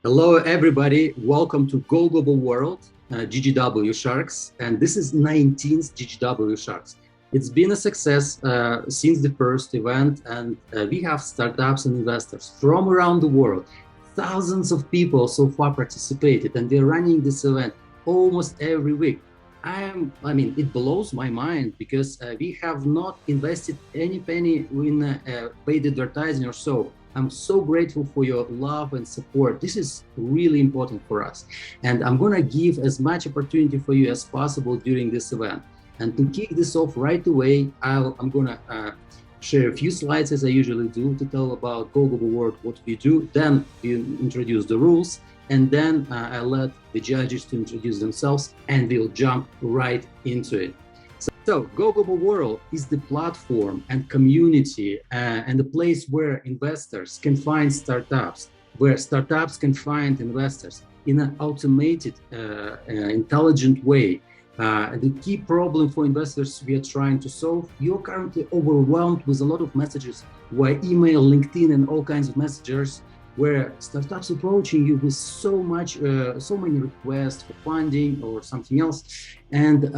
Hello, everybody. Welcome to Go Global World, GGW Sharks. And this is 19th GGW Sharks. It's been a success since the first event, and we have startups and investors from around the world. Thousands of people so far participated, and they're running this event almost every week. It blows my mind because we have not invested any penny in paid advertising or so. I'm so grateful for your love and support. This is really important for us. And I'm going to give as much opportunity for you as possible during this event. And to kick this off right away, I'm going to share a few slides as I usually do to tell about Go Global World, what we do. Then we introduce the rules. And then I let the judges to introduce themselves and we'll jump right into it. So Go Global World is the platform and community and the place where investors can find startups, where startups can find investors in an automated, intelligent way. The key problem for investors we are trying to solve, you're currently overwhelmed with a lot of messages via email, LinkedIn, and all kinds of messengers where startups approaching you with so many requests for funding or something else. And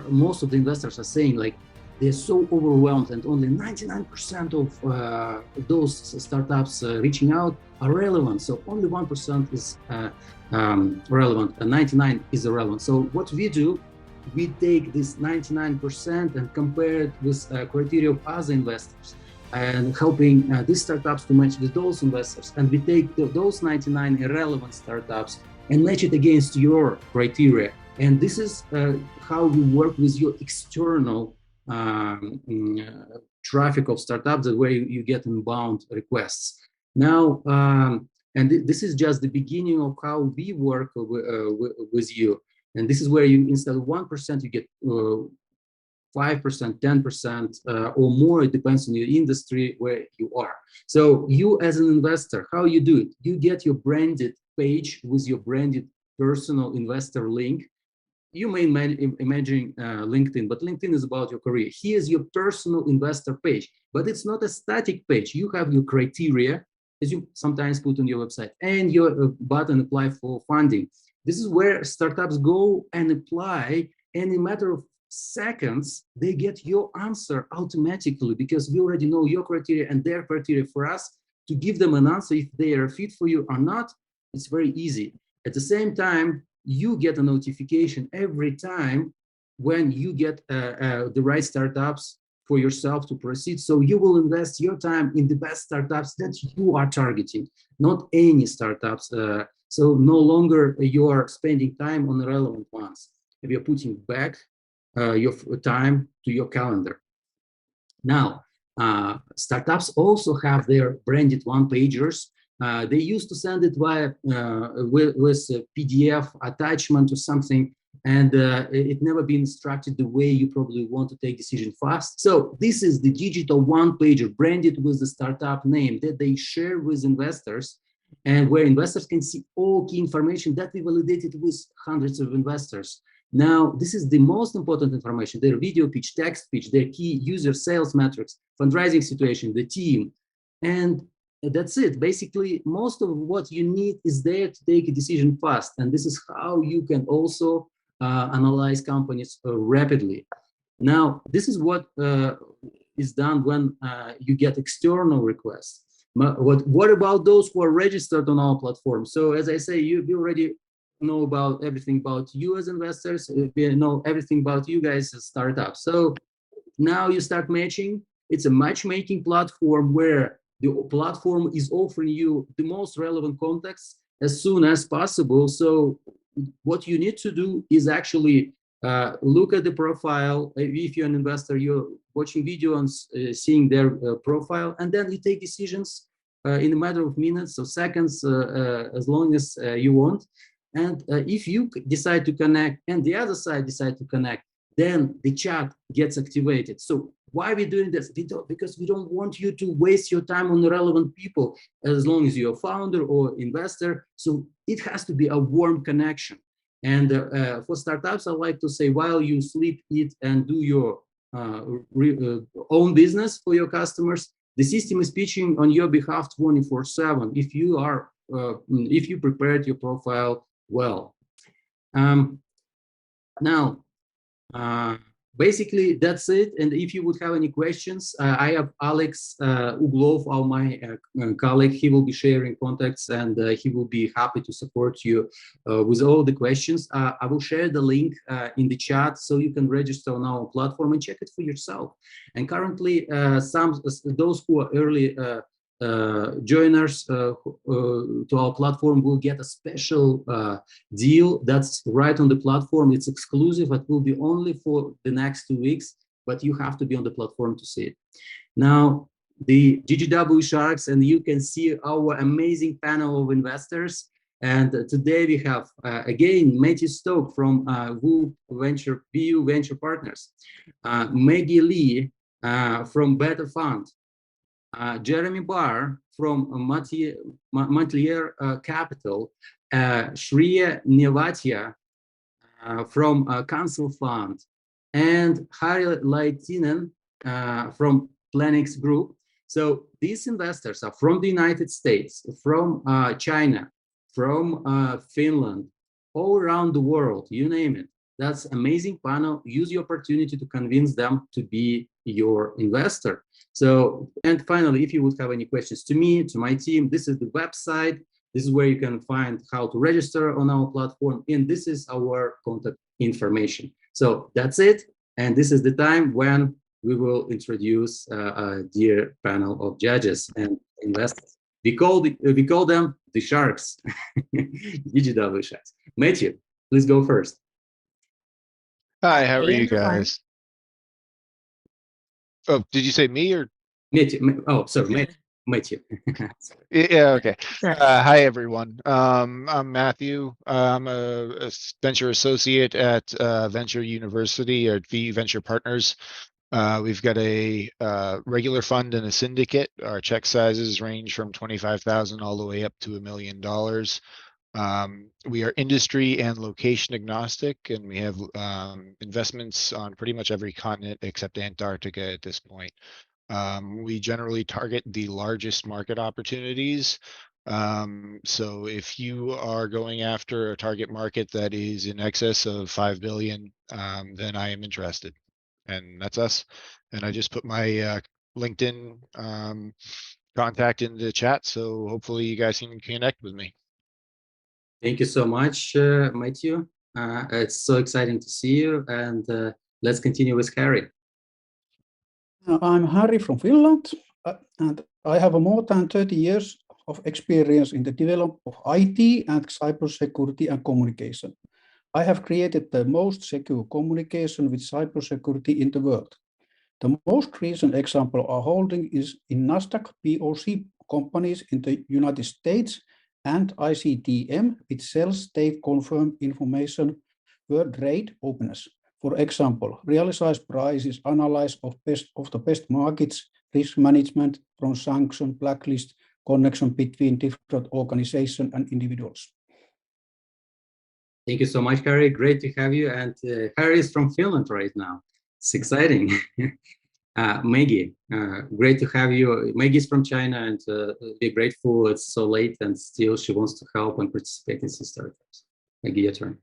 most of the investors are saying like they're so overwhelmed and only 99% of those startups reaching out are relevant. So only 1% is relevant and 99 is irrelevant. So what we do, we take this 99% and compare it with criteria of other investors and helping these startups to match with those investors. And we take those 99 irrelevant startups and match it against your criteria. And this is how we work with your external traffic of startups, the way you get inbound requests. Now, this is just the beginning of how we work with you. And this is where you, instead of 1%, you get 5%, 10%, or more. It depends on your industry where you are. So you as an investor, how you do it? You get your branded page with your branded personal investor link. You may imagine LinkedIn, but LinkedIn is about your career. Here's your personal investor page, but it's not a static page. You have your criteria, as you sometimes put on your website, and your button apply for funding. This is where startups go and apply, and in a matter of seconds, they get your answer automatically because we already know your criteria and their criteria. For us to give them an answer if they are fit for you or not, it's very easy. At the same time, you get a notification every time when you get the right startups for yourself to proceed. So you will invest your time in the best startups that you are targeting, not any startups. So no longer you are spending time on irrelevant ones. We are putting back your time to your calendar. Now, startups also have their branded one-pagers. They used to send it via with a PDF attachment or something, and it never been structured the way you probably want to take decision fast. So this is the digital one-pager branded with the startup name that they share with investors, and where investors can see all key information that we validated with hundreds of investors. Now, this is the most important information: their video pitch, text pitch, their key user sales metrics, fundraising situation, the team, and that's it. Basically, most of what you need is there to take a decision fast. And this is how you can also analyze companies rapidly. Now, this is what is done when you get external requests. What about those who are registered on our platform? So as I say, you already know about everything about you as investors. We know everything about you guys as startups. So now you start matching. It's a matchmaking platform where the platform is offering you the most relevant contacts as soon as possible. So what you need to do is actually look at the profile. If you're an investor, you're watching video and seeing their profile, and then you take decisions in a matter of minutes or seconds, as long as you want. And if you decide to connect and the other side decide to connect, then the chat gets activated. So why are we doing this? Because we don't want you to waste your time on irrelevant people, as long as you're a founder or investor. So it has to be a warm connection. And for startups, I like to say, while you sleep, eat, and do your own business for your customers, the system is pitching on your behalf 24/7. If you are if you prepared your profile well. Now, basically, that's it. And if you would have any questions, I have Alex Uglov, my colleague. He will be sharing contacts, and he will be happy to support you with all the questions. I will share the link in the chat so you can register on our platform and check it for yourself. And currently, those who are early joiners to our platform will get a special deal that's right on the platform. It's exclusive. It will be only for the next 2 weeks, but you have to be on the platform to see it. Now, the GGW Sharks, and you can see our amazing panel of investors. And today we have, again, Matthew Stokey from BU Venture Partners, Maggie Li from Better Fund, Jeremy Barr from Montelier Capital, Shriya Nevatia from Council Fund, and Harri Laitinen from Planix Group. So these investors are from the United States, from China, from Finland, all around the world, you name it. That's amazing panel. Use the opportunity to convince them to be your investor. So, and finally, if you would have any questions to me, to my team, this is the website. This is where you can find how to register on our platform. And this is our contact information. So that's it. And this is the time when we will introduce a dear panel of judges and investors. We call them the Sharks, GGW Sharks. Matthew, please go first. Hi, how are you guys? Oh, did you say me or? Matthew. Oh, sorry, Matthew. Yeah, okay. Hi, everyone. I'm Matthew. I'm a venture associate at Venture University at VU Venture Partners. We've got a regular fund and a syndicate. Our check sizes range from $25,000 all the way up to $1 million. We are industry and location agnostic, and we have investments on pretty much every continent except Antarctica at this point. We generally target the largest market opportunities. So if you are going after a target market that is in excess of 5 billion, then I am interested. And that's us. And I just put my LinkedIn contact in the chat, so hopefully you guys can connect with me. Thank you so much, Matthew. It's so exciting to see you, and let's continue with Harri. I'm Harri from Finland, and I have more than 30 years of experience in the development of IT and cybersecurity and communication. I have created the most secure communication with cybersecurity in the world. The most recent example of holding is in Nasdaq POC companies in the United States and ICTM, which sells state-confirmed information where trade openness. For example, realized prices, analysis of the best markets, risk management from sanction, blacklist, connection between different organizations and individuals. Thank you so much, Harri. Great to have you. And Harri is from Finland right now. It's exciting. Maggie, great to have you. Maggie's from China, and we're grateful it's so late and still she wants to help and participate in some startups. Maggie, your turn.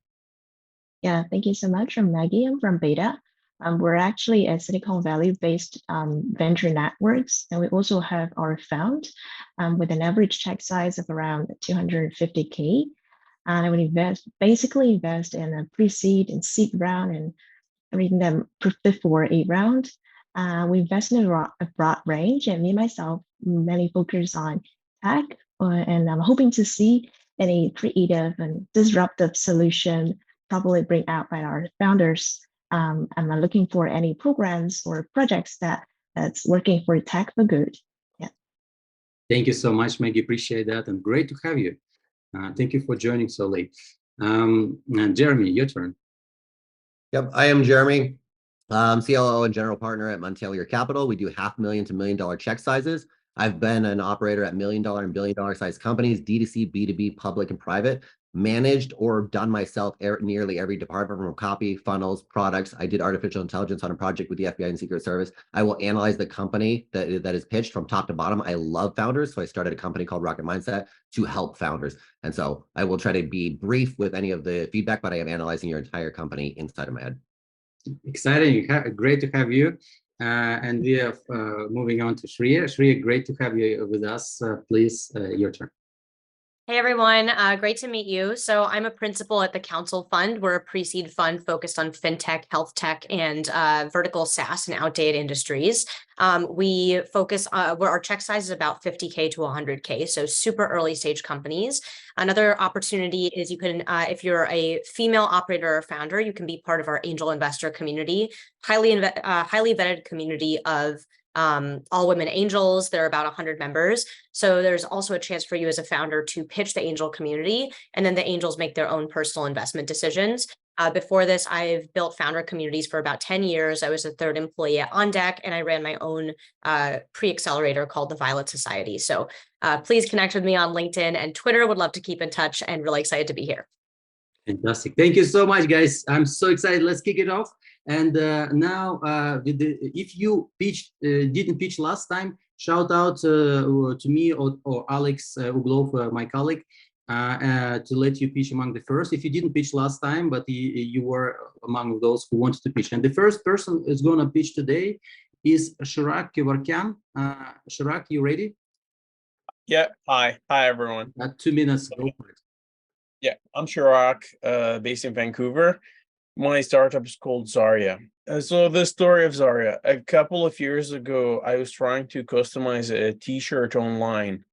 Yeah, thank you so much. I'm Maggie. I'm from Beta. We're actually a Silicon Valley-based venture networks, and we also have our fund with an average check size of around 250K. And we basically invest in a pre-seed and seed round and everything them before a round. We invest in a broad range, and me myself mainly focus on tech, and I'm hoping to see any creative and disruptive solution probably bring out by our founders. I'm looking for any programs or projects that's working for tech for good. Yeah. Thank you so much, Maggie. Appreciate that, and great to have you. Thank you for joining so late. And Jeremy, your turn. Yep, I am Jeremy. CLO and general partner at Montelier Capital. We do $500,000 to $1 million check sizes. I've been an operator at $1 million and $1 billion size companies, D2C, B2B, public and private. managed or done myself nearly every department, from copy, funnels, products. I did artificial intelligence on a project with the FBI and Secret Service. I will analyze the company that is pitched from top to bottom. I love founders, so I started a company called Rocket Mindset to help founders. And so I will try to be brief with any of the feedback, but I am analyzing your entire company inside of my head. Exciting. Great to have you. And we are moving on to Shriya. Shriya, great to have you with us. Please, your turn. Hey everyone, great to meet you. So I'm a principal at the Council Fund. We're a pre-seed fund focused on fintech, health tech, and vertical SaaS and outdated industries. We focus, where our check size is about 50K to 100K, so super early stage companies. Another opportunity is you can, if you're a female operator or founder, you can be part of our angel investor community, highly vetted community of all women angels. There are about 100 members. So there's also a chance for you as a founder to pitch the angel community, and then the angels make their own personal investment decisions. Before this, I've built founder communities for about 10 years. I was a third employee at On Deck, and I ran my own pre-accelerator called the Violet Society. So please connect with me on LinkedIn and Twitter. Would love to keep in touch, and really excited to be here. Fantastic. Thank you so much, guys. I'm so excited. Let's kick it off. And now, if you didn't pitch last time, shout out to me or Alex Uglov, my colleague, to let you pitch among the first. If you didn't pitch last time, but you were among those who wanted to pitch. And the first person is going to pitch today is Shriya Nevatia. Shriya, you ready? Yeah. Hi, everyone. 2 minutes. Go for it. Yeah, I'm Shriya, based in Vancouver. My startup is called Zarya. So the story of Zarya, a couple of years ago, I was trying to customize a t-shirt online.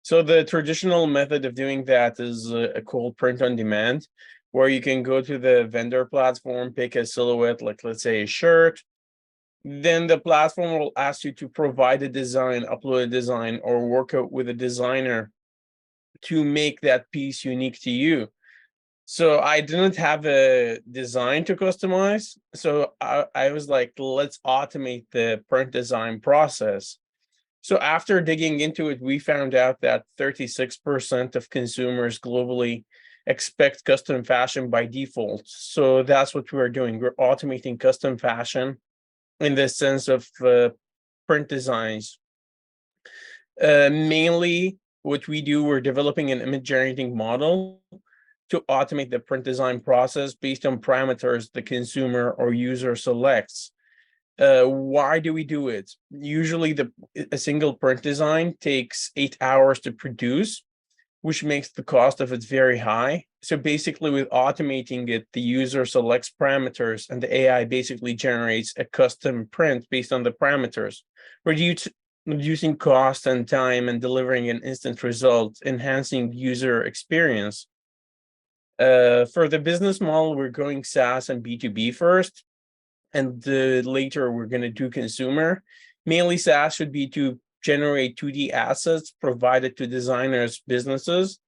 So the traditional method of doing that is called print on demand, where you can go to the vendor platform, pick a silhouette, like let's say a shirt. Then the platform will ask you to provide a design, upload a design, or work out with a designer to make that piece unique to you. So I didn't have a design to customize. So I was like, let's automate the print design process. So after digging into it, we found out that 36% of consumers globally expect custom fashion by default. So that's what we're doing. We're automating custom fashion in the sense of print designs. Mainly what we do, we're developing an image generating model to automate the print design process based on parameters the consumer or user selects. Why do we do it? Usually a single print design takes 8 hours to produce, which makes the cost of it very high. So basically with automating it, the user selects parameters and the AI basically generates a custom print based on the parameters, reducing cost and time and delivering an instant result, enhancing user experience. For the business model, we're going SaaS and B2B first, and later we're going to do consumer. Mainly SaaS should be to generate 2D assets provided to designers' businesses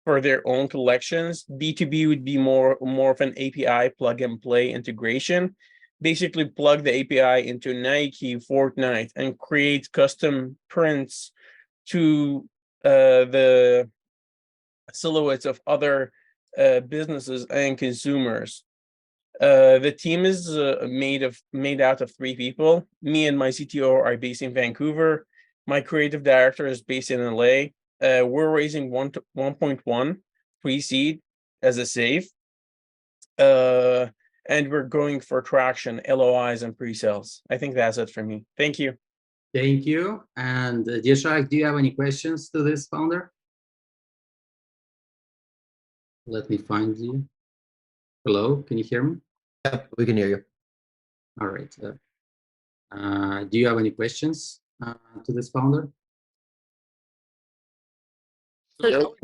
for their own collections. B2B would be more of an API plug and play integration. Basically plug the API into Nike, Fortnite, and create custom prints to the silhouettes of other businesses and consumers. The team is made out of 3 people. Me and my CTO are based in Vancouver. My creative director is based in LA. We're raising 1.1 pre-seed as a safe. And we're going for traction, LOIs, and pre-sales. I think that's it for me. Thank you. Thank you. And Shriya, do you have any questions to this founder? Let me find you. Hello, can you hear me? Yeah, we can hear you. All right. Do you have any questions to this founder? So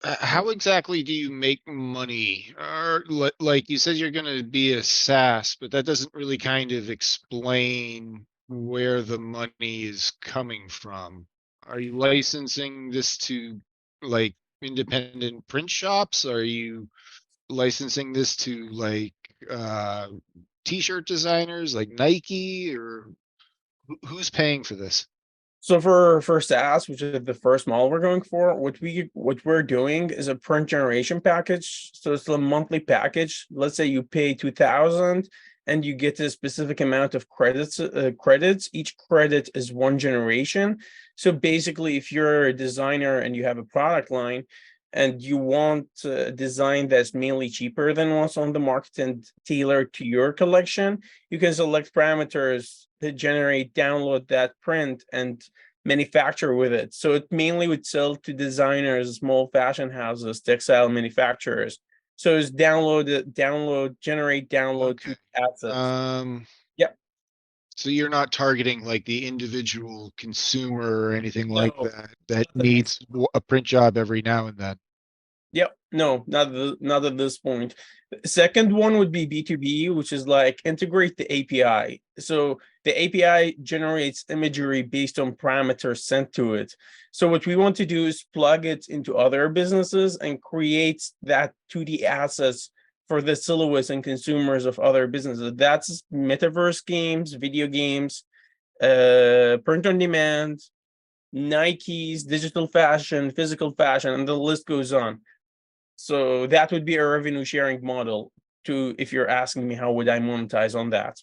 how exactly do you make money? Or like you said, you're going to be a SaaS, but that doesn't really kind of explain where the money is coming from. Are you licensing this to like independent print shops? Are you licensing this to like t-shirt designers like Nike, or who's paying for this? So for SaaS, which is the first model we're going for, what we're doing is a print generation package. So it's a monthly package. Let's say you pay 2,000 and you get a specific amount of credits. Each credit is one generation. So basically, if you're a designer and you have a product line and you want a design that's mainly cheaper than what's on the market and tailored to your collection, you can select parameters to generate, download that print and manufacture with it. So it mainly would sell to designers, small fashion houses, textile manufacturers. So it's generate, download to assets. Yep. So you're not targeting like the individual consumer or anything like No. that needs a print job every now and then. Yep. No, not at this point. Second one would be B2B, which is like integrate the API. So the API generates imagery based on parameters sent to it. So what we want to do is plug it into other businesses and create that 2D assets for the silhouettes and consumers of other businesses. That's metaverse games, video games, print on demand, Nikes, digital fashion, physical fashion, and the list goes on. So that would be a revenue sharing model to, if you're asking me how would I monetize on that.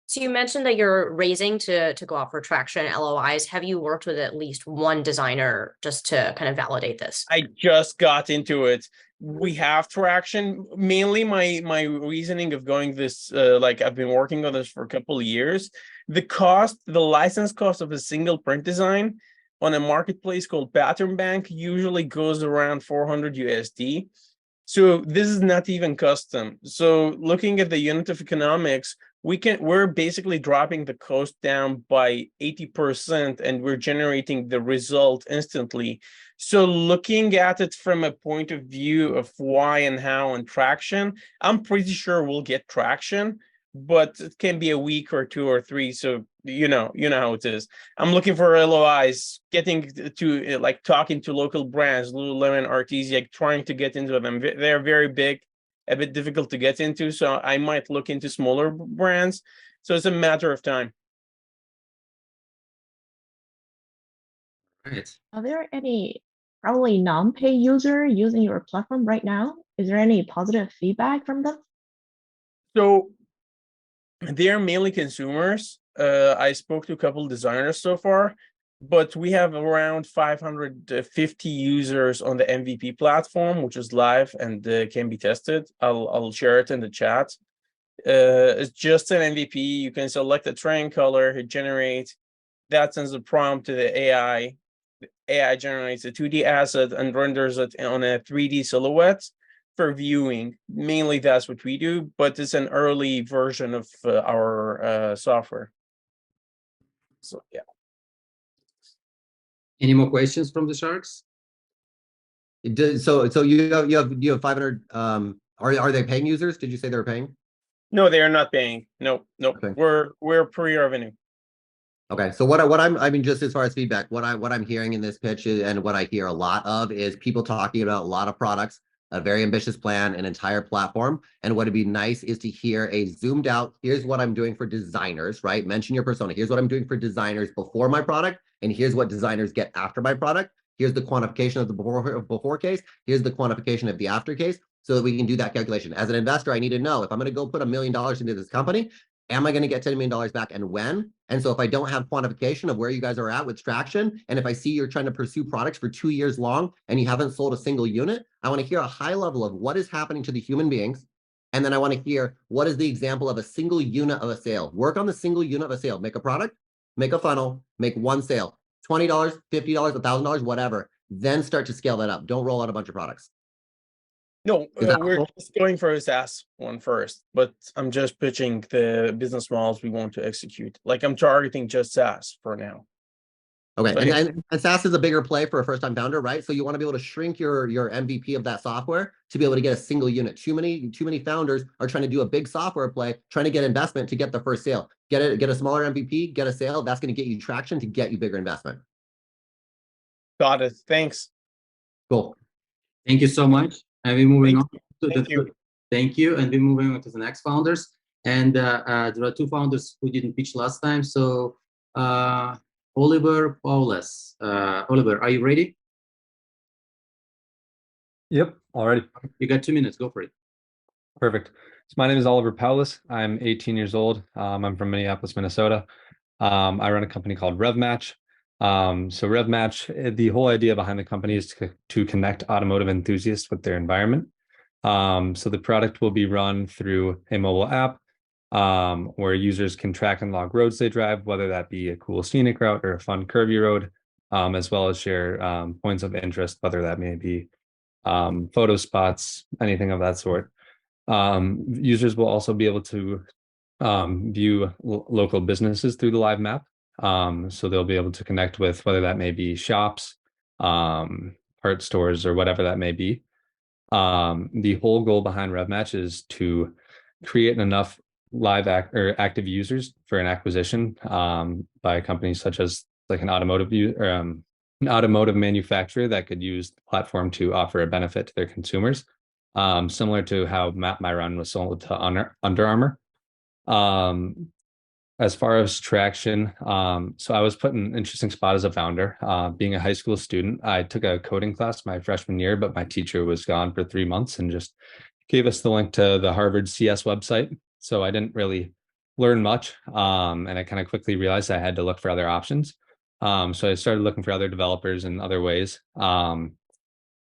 So you mentioned that you're raising to go out for traction LOIs. Have you worked with at least one designer just to kind of validate this? I just got into it. We have traction. Mainly my reasoning of going this, like I've been working on this for a couple of years. The license cost of a single print design on a marketplace called Pattern Bank usually goes around 400 USD. So this is not even custom. So looking at the unit of economics, we're basically dropping the cost down by 80% and we're generating the result instantly. So looking at it from a point of view of why and how and traction, I'm pretty sure we'll get traction, but it can be a week or 2 or 3. So you know how it is. I'm looking for LOIs, getting to like talking to local brands, Lululemon, Artesia, trying to get into them. They're very big, a bit difficult to get into. So I might look into smaller brands. So it's a matter of time. Right. Are there any probably non-pay user using your platform right now? Is there any positive feedback from them? So they're mainly consumers. I spoke to a couple designers so far, but we have around 550 users on the MVP platform, which is live and can be tested. I'll share it in the chat. It's just an MVP. You can select a terrain color, hit generate. That sends a prompt to the AI. The AI generates a 2D asset and renders it on a 3D silhouette for viewing. Mainly that's what we do, but it's an early version of our software. So yeah. Any more questions from the Sharks? So you have 500. Are they paying users? Did you say they were paying? No, they are not paying. No. Okay. We're pre-revenue. Okay, so I mean, just as far as feedback, what I'm hearing in this pitch and what I hear a lot of is people talking about a lot of products, a very ambitious plan, an entire platform. And what would be nice is to hear a zoomed out, here's what I'm doing for designers, right? Mention your persona. Here's what I'm doing for designers before my product. And here's what designers get after my product. Here's the quantification of the before case. Here's the quantification of the after case so that we can do that calculation. As an investor, I need to know if I'm going to go put $1 million into this company, am I going to get $10 million back and when? And so if I don't have quantification of where you guys are at with traction, and if I see you're trying to pursue products for 2 years long and you haven't sold a single unit, I want to hear a high level of what is happening to the human beings. And then I want to hear what is the example of a single unit of a sale. Work on the single unit of a sale. Make a product, make a funnel, make one sale. $20, $50, $1,000, whatever. Then start to scale that up. Don't roll out a bunch of products. No, we're just going for a SaaS one first, but I'm just pitching the business models we want to execute. Like I'm targeting just SaaS for now. Okay, So, and SaaS is a bigger play for a first-time founder, right? So you want to be able to shrink your MVP of that software to be able to get a single unit. Too many founders are trying to do a big software play, trying to get investment to get the first sale. Get a smaller MVP, get a sale. That's going to get you traction to get you bigger investment. Got it. Thanks. Cool. Thank you so much. And we're moving on to Thank you. Thank you. And we're moving on to the next founders. And there are two founders who didn't pitch last time. So Oliver Paulus. Oliver, are you ready? Yep, already. You got 2 minutes. Go for it. Perfect. So my name is Oliver Paulus. I'm 18 years old. I'm from Minneapolis, Minnesota. I run a company called RevMatch. So RevMatch, the whole idea behind the company is to connect automotive enthusiasts with their environment. So the product will be run through a mobile app where users can track and log roads they drive, whether that be a cool scenic route or a fun curvy road, as well as share points of interest, whether that may be photo spots, anything of that sort. Users will also be able to view local businesses through the live map. So they'll be able to connect with whether that may be shops, part stores, or whatever that may be. The whole goal behind RevMatch is to create enough active users for an acquisition by companies such as like an automotive manufacturer that could use the platform to offer a benefit to their consumers, similar to how Map My Run was sold to Under Armour. As far as traction, so I was put in an interesting spot as a founder. Being a high school student, I took a coding class my freshman year, but my teacher was gone for 3 months and just gave us the link to the Harvard CS website. So I didn't really learn much, and I kind of quickly realized I had to look for other options. So I started looking for other developers in other ways, and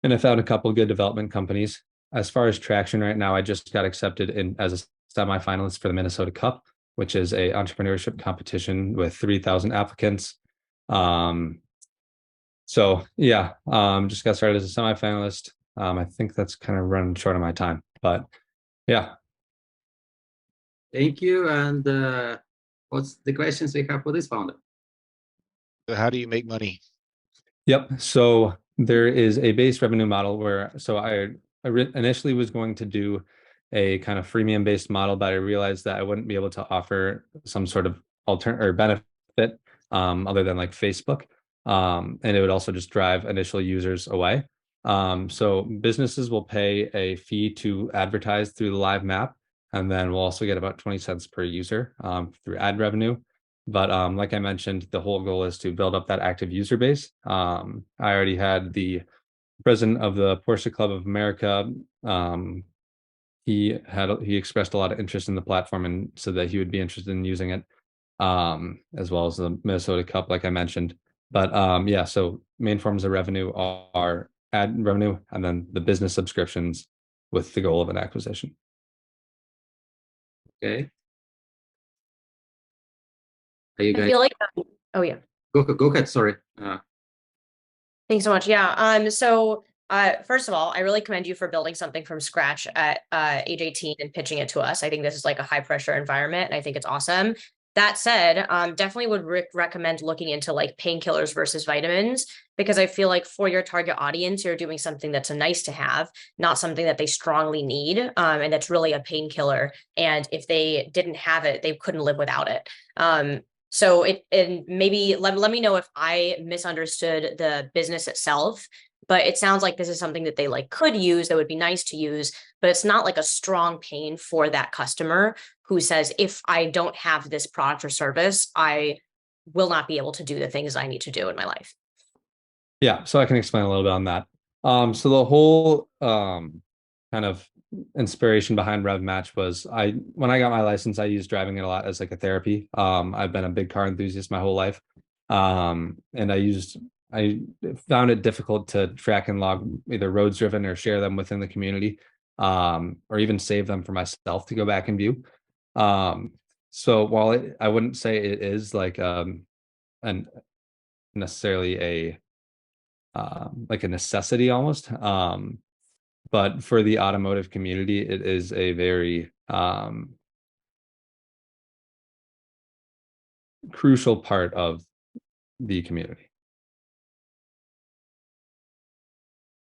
I found a couple of good development companies. As far as traction right now, I just got accepted in as a semifinalist for the Minnesota Cup, which is a entrepreneurship competition with 3,000 applicants. So yeah, just got started as a semifinalist. I think that's kind of running short of my time, but yeah. Thank you. And what's the questions we have for this founder? How do you make money? Yep. So there is a base revenue model where, so I initially was going to do a kind of freemium based model, but I realized that I wouldn't be able to offer some sort of alternate or benefit other than like Facebook. And it would also just drive initial users away. So businesses will pay a fee to advertise through the live map, and then we'll also get about 20 cents per user through ad revenue. But like I mentioned, the whole goal is to build up that active user base. I already had the president of the Porsche Club of America. He expressed a lot of interest in the platform and said that he would be interested in using it, as well as the Minnesota Cup, like I mentioned. But yeah, so main forms of revenue are ad revenue and then the business subscriptions with the goal of an acquisition. Okay. Are you guys? I feel like, oh yeah. Go ahead. Sorry. Thanks so much. Yeah. So first of all, I really commend you for building something from scratch at age 18 and pitching it to us. I think this is like a high pressure environment, and I think it's awesome. That said, definitely would recommend looking into like painkillers versus vitamins, because I feel like for your target audience, you're doing something that's a nice to have, not something that they strongly need, and that's really a painkiller. And if they didn't have it, they couldn't live without it. So and maybe let me know if I misunderstood the business itself, but it sounds like this is something that they like could use, that would be nice to use, but it's not like a strong pain for that customer who says, if I don't have this product or service, I will not be able to do the things I need to do in my life. Yeah, so I can explain a little bit on that. So the whole kind of inspiration behind RevMatch was when I got my license, I used driving it a lot as like a therapy. I've been a big car enthusiast my whole life. And I found it difficult to track and log either roads driven or share them within the community, or even save them for myself to go back and view. So while I wouldn't say it is like necessarily a like a necessity almost, but for the automotive community, it is a very crucial part of the community.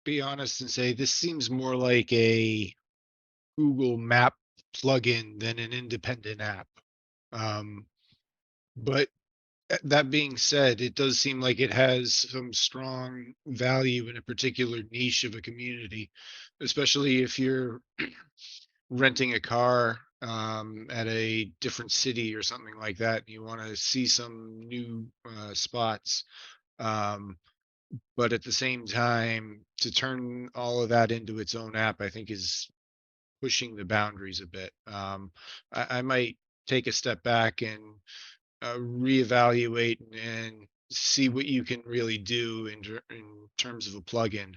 Be honest and say this seems more like a Google Map plugin than an independent app. But that being said, it does seem like it has some strong value in a particular niche of a community, especially if you're renting a car at a different city or something like that, and you want to see some new spots. But at the same time, to turn all of that into its own app, I think is pushing the boundaries a bit. I might take a step back and reevaluate and see what you can really do in terms of a plugin.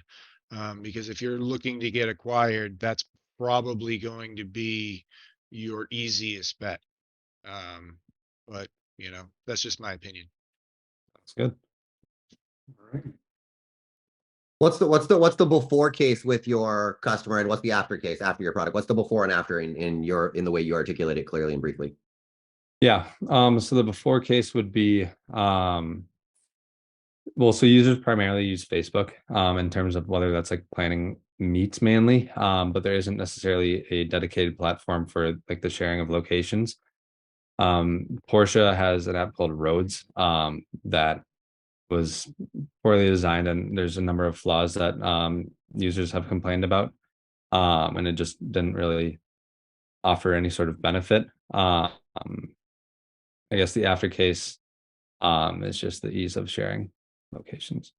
Because if you're looking to get acquired, that's probably going to be your easiest bet. But you know, that's just my opinion. That's good. All right. What's the before case with your customer, and what's the after case after your product? What's the before and after in the way you articulate it clearly and briefly? Yeah. So the before case would be well, so users primarily use Facebook in terms of whether that's like planning meets mainly, but there isn't necessarily a dedicated platform for like the sharing of locations. Porsche has an app called Roads that was poorly designed, and there's a number of flaws that users have complained about, and it just didn't really offer any sort of benefit. I guess the after case is just the ease of sharing locations.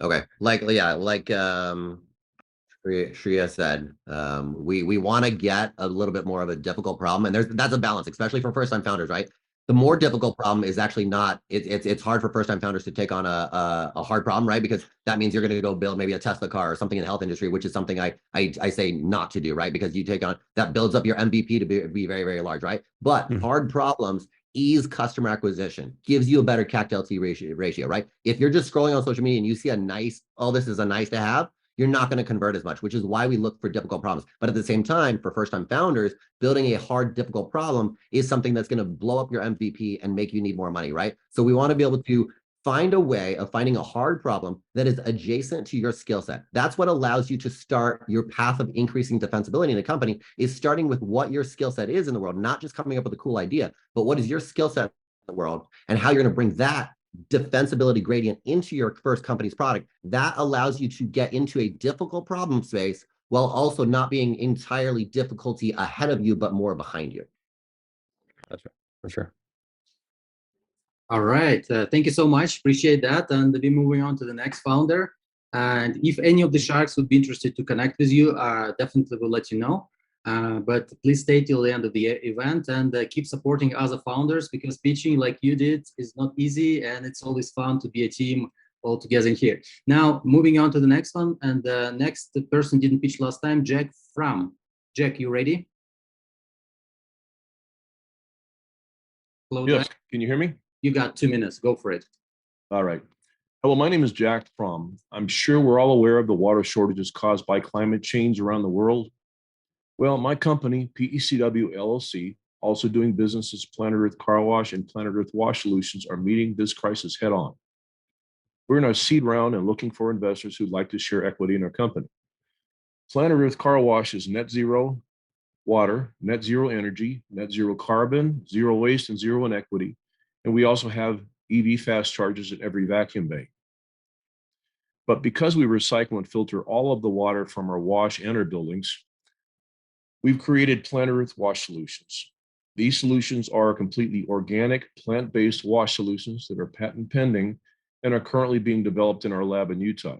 Okay, like Shriya said, we want to get a little bit more of a difficult problem, and that's a balance, especially for first-time founders, right? The more difficult problem is actually not, it's hard for first-time founders to take on a hard problem, right? Because that means you're going to go build maybe a Tesla car or something in the health industry, which is something I say not to do, right? Because you take on, that builds up your MVP to be very, very large, right? But hard problems ease customer acquisition, gives you a better CAC to LTV ratio, right? If you're just scrolling on social media and you see a nice, oh, this is a nice to have, you're not going to convert as much, which is why we look for difficult problems. But at the same time, for first-time founders, building a hard, difficult problem is something that's going to blow up your MVP and make you need more money, right? So we want to be able to find a way of finding a hard problem that is adjacent to your skill set. That's what allows you to start your path of increasing defensibility in the company, is starting with what your skill set is in the world, not just coming up with a cool idea, but what is your skill set in the world and how you're going to bring that defensibility gradient into your first company's product. That allows you to get into a difficult problem space while also not being entirely difficulty ahead of you, but more behind you. That's right, for sure. All right. Thank you so much. Appreciate that. And we're moving on to the next founder. And if any of the Sharks would be interested to connect with you, definitely will let you know. But please stay till the end of the event and keep supporting other founders, because pitching like you did is not easy, and it's always fun to be a team all together here. Now, moving on to the next one, and the next person didn't pitch last time, Jack Fram. Jack, you ready? Hello, Yes, Jack. can you hear me? You got 2 minutes. Go for it. All right. Hello, my name is Jack Fromm. I'm sure we're all aware of the water shortages caused by climate change around the world. Well, my company, PECW LLC, also doing business as Planet Earth Car Wash and Planet Earth Wash Solutions, are meeting this crisis head on. We're in our seed round and looking for investors who'd like to share equity in our company. Planet Earth Car Wash is net zero water, net zero energy, net zero carbon, zero waste, and zero inequity. And we also have EV fast chargers at every vacuum bay. But because we recycle and filter all of the water from our wash and our buildings, we've created Planet Earth Wash Solutions. These solutions are completely organic, plant-based wash solutions that are patent pending and are currently being developed in our lab in Utah.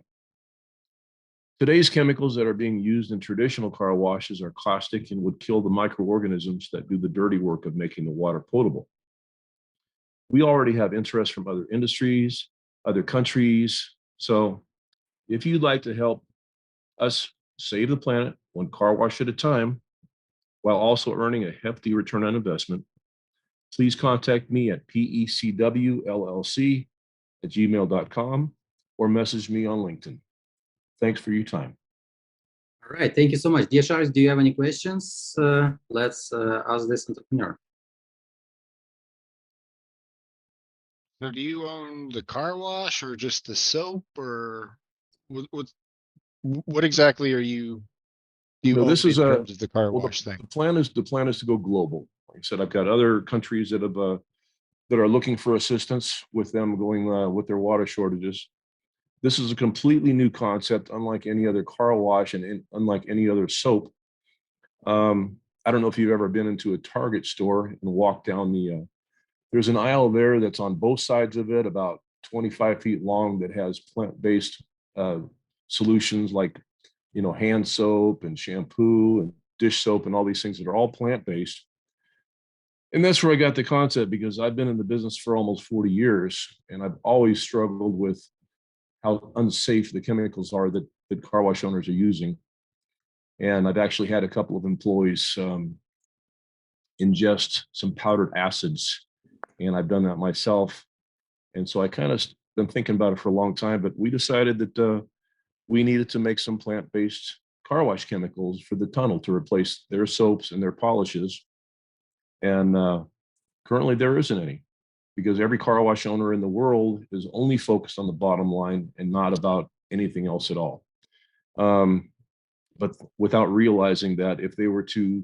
Today's chemicals that are being used in traditional car washes are caustic and would kill the microorganisms that do the dirty work of making the water potable. We already have interest from other industries, other countries. So if you'd like to help us save the planet one car wash at a time, while also earning a hefty return on investment, please contact me at pecwllc@gmail.com or message me on LinkedIn. Thanks for your time. All right. Thank you so much. Dear Sharks, do you have any questions? Let's ask this entrepreneur. So do you own the car wash or just the soap, or what exactly are you This is in terms of the car well, wash thing? The plan is to go global. Like I said, I've got other countries that have that are looking for assistance with them going with their water shortages. This is a completely new concept, unlike any other car wash and unlike any other soap. I don't know if you've ever been into a Target store and walked down there's an aisle there that's on both sides of it, about 25 feet long, that has plant-based solutions like, hand soap and shampoo and dish soap and all these things that are all plant-based. And that's where I got the concept, because I've been in the business for almost 40 years, and I've always struggled with how unsafe the chemicals are that car wash owners are using. And I've actually had a couple of employees ingest some powdered acids, and I've done that myself. And so I kind of been thinking about it for a long time, but we decided that we needed to make some plant-based car wash chemicals for the tunnel to replace their soaps and their polishes. And currently there isn't any, because every car wash owner in the world is only focused on the bottom line and not about anything else at all. But without realizing that if they were to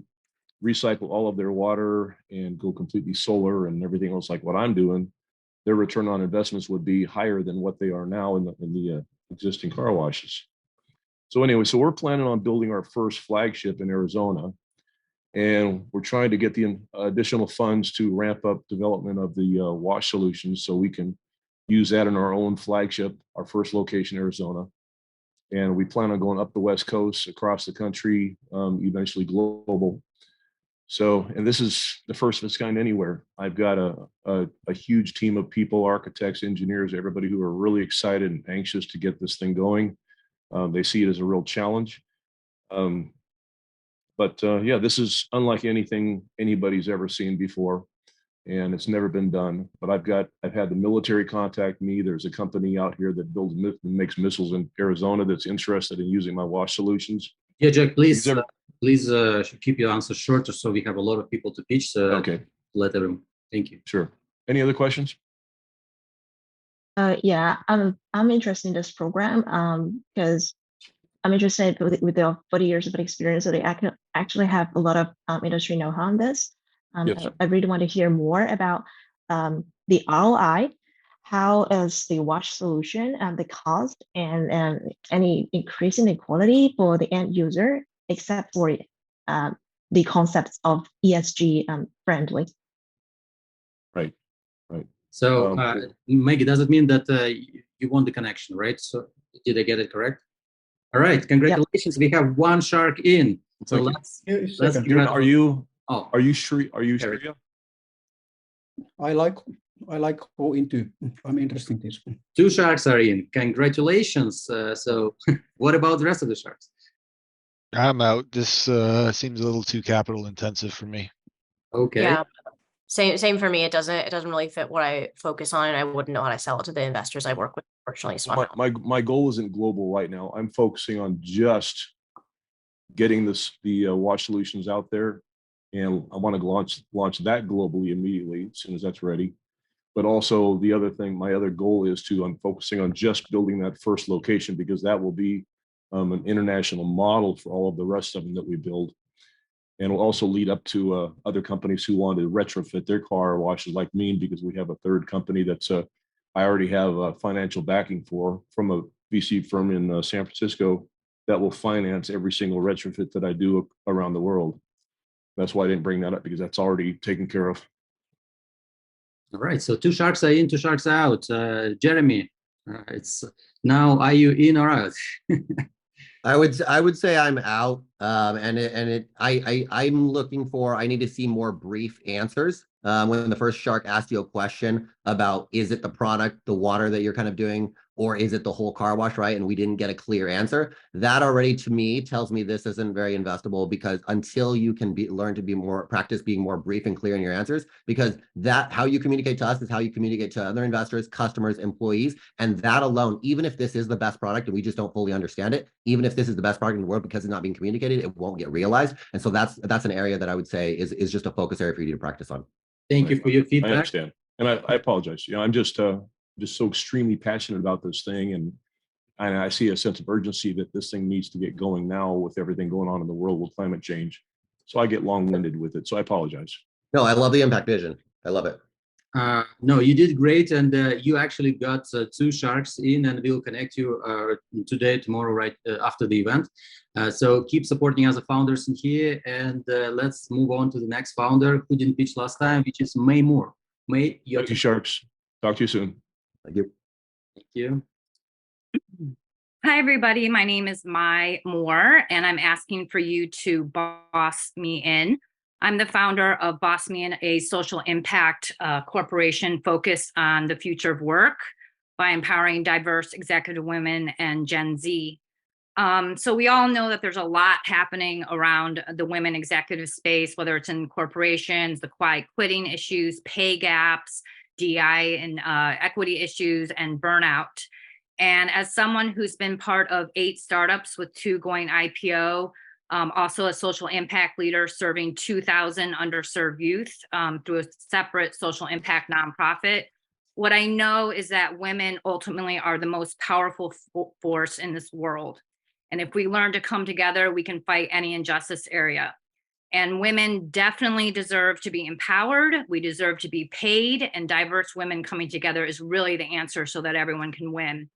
recycle all of their water and go completely solar and everything else like what I'm doing, their return on investments would be higher than what they are now in the existing car washes. So anyway, so we're planning on building our first flagship in Arizona, and we're trying to get the additional funds to ramp up development of the wash solutions so we can use that in our own flagship, our first location in Arizona. And we plan on going up the West Coast, across the country, eventually global. So, and this is the first of its kind anywhere. I've got a huge team of people, architects, engineers, everybody who are really excited and anxious to get this thing going. They see it as a real challenge. But yeah, this is unlike anything anybody's ever seen before, and it's never been done. But I've had the military contact me. There's a company out here that makes missiles in Arizona that's interested in using my wash solutions. Yeah, Jack, please keep your answers shorter so we have a lot of people to pitch. So okay, let everyone. Thank you. Sure. Any other questions? Yeah, I'm interested in this program because I'm interested with their 40 years of experience, so they actually have a lot of industry know-how on this. Yes. I really want to hear more about the ROI. How is the wash solution and the cost and any increase in the quality for the end user, except for the concepts of ESG friendly? Right, right. So Maggie, does it mean that you want the connection, right? So did I get it correct? All right, congratulations. Yep. We have one shark in. So let's are you Shriya? I like go into. I'm interested in this. Two sharks are in. Congratulations. So what about the rest of the sharks? I'm out. This seems a little too capital intensive for me. Okay. Yeah. Same for me. It doesn't really fit what I focus on, and I wouldn't know how to sell it to the investors I work with, unfortunately. So my goal isn't global right now. I'm focusing on just getting the wash solutions out there, and I want to launch that globally immediately as soon as that's ready. But also the other thing, my other goal is I'm focusing on just building that first location, because that will be an international model for all of the rest of them that we build. And will also lead up to other companies who want to retrofit their car washes like me, because we have a third company that's I already have financial backing from a VC firm in San Francisco that will finance every single retrofit that I do around the world. That's why I didn't bring that up, because that's already taken care of. All right, so two sharks are in, two sharks are out. Jeremy, it's now, are you in or out? I would say I'm out, and I'm looking for. I need to see more brief answers. When the first shark asked you a question about, is it the product, the water that you're kind of doing, or is it the whole car wash, right? And we didn't get a clear answer. That already to me tells me this isn't very investable, because until you can learn to practice being more brief and clear in your answers, because that how you communicate to us is how you communicate to other investors, customers, employees, and that alone, even if this is the best product and we just don't fully understand it, even if this is the best product in the world, because it's not being communicated, it won't get realized. And so that's an area that I would say is just a focus area for you to practice on. Thank you for your feedback. I understand, and I apologize. I'm just so extremely passionate about this thing, and I see a sense of urgency that this thing needs to get going now with everything going on in the world with climate change. So I get long-winded with it. So I apologize. No, I love the impact vision. I love it. No, you did great, and you actually got 2 sharks in, and we'll connect you today, tomorrow, right after the event. So keep supporting us, the founders in here, and let's move on to the next founder who didn't pitch last time, which is May Moore. May, Thank you, Sharks. Talk to you soon. Thank you. Thank you. Hi, everybody. My name is Mai Moore, and I'm asking for you to boss me in. I'm the founder of Boss Me In, a social impact corporation focused on the future of work by empowering diverse executive women and Gen Z. So we all know that there's a lot happening around the women executive space, whether it's in corporations, the quiet quitting issues, pay gaps, DI and equity issues, and burnout. And as someone who's been part of 8 startups with 2 going IPO, also a social impact leader serving 2,000 underserved youth through a separate social impact nonprofit, what I know is that women ultimately are the most powerful force in this world. And if we learn to come together, we can fight any injustice area. And women definitely deserve to be empowered. We deserve to be paid, and diverse women coming together is really the answer so that everyone can win.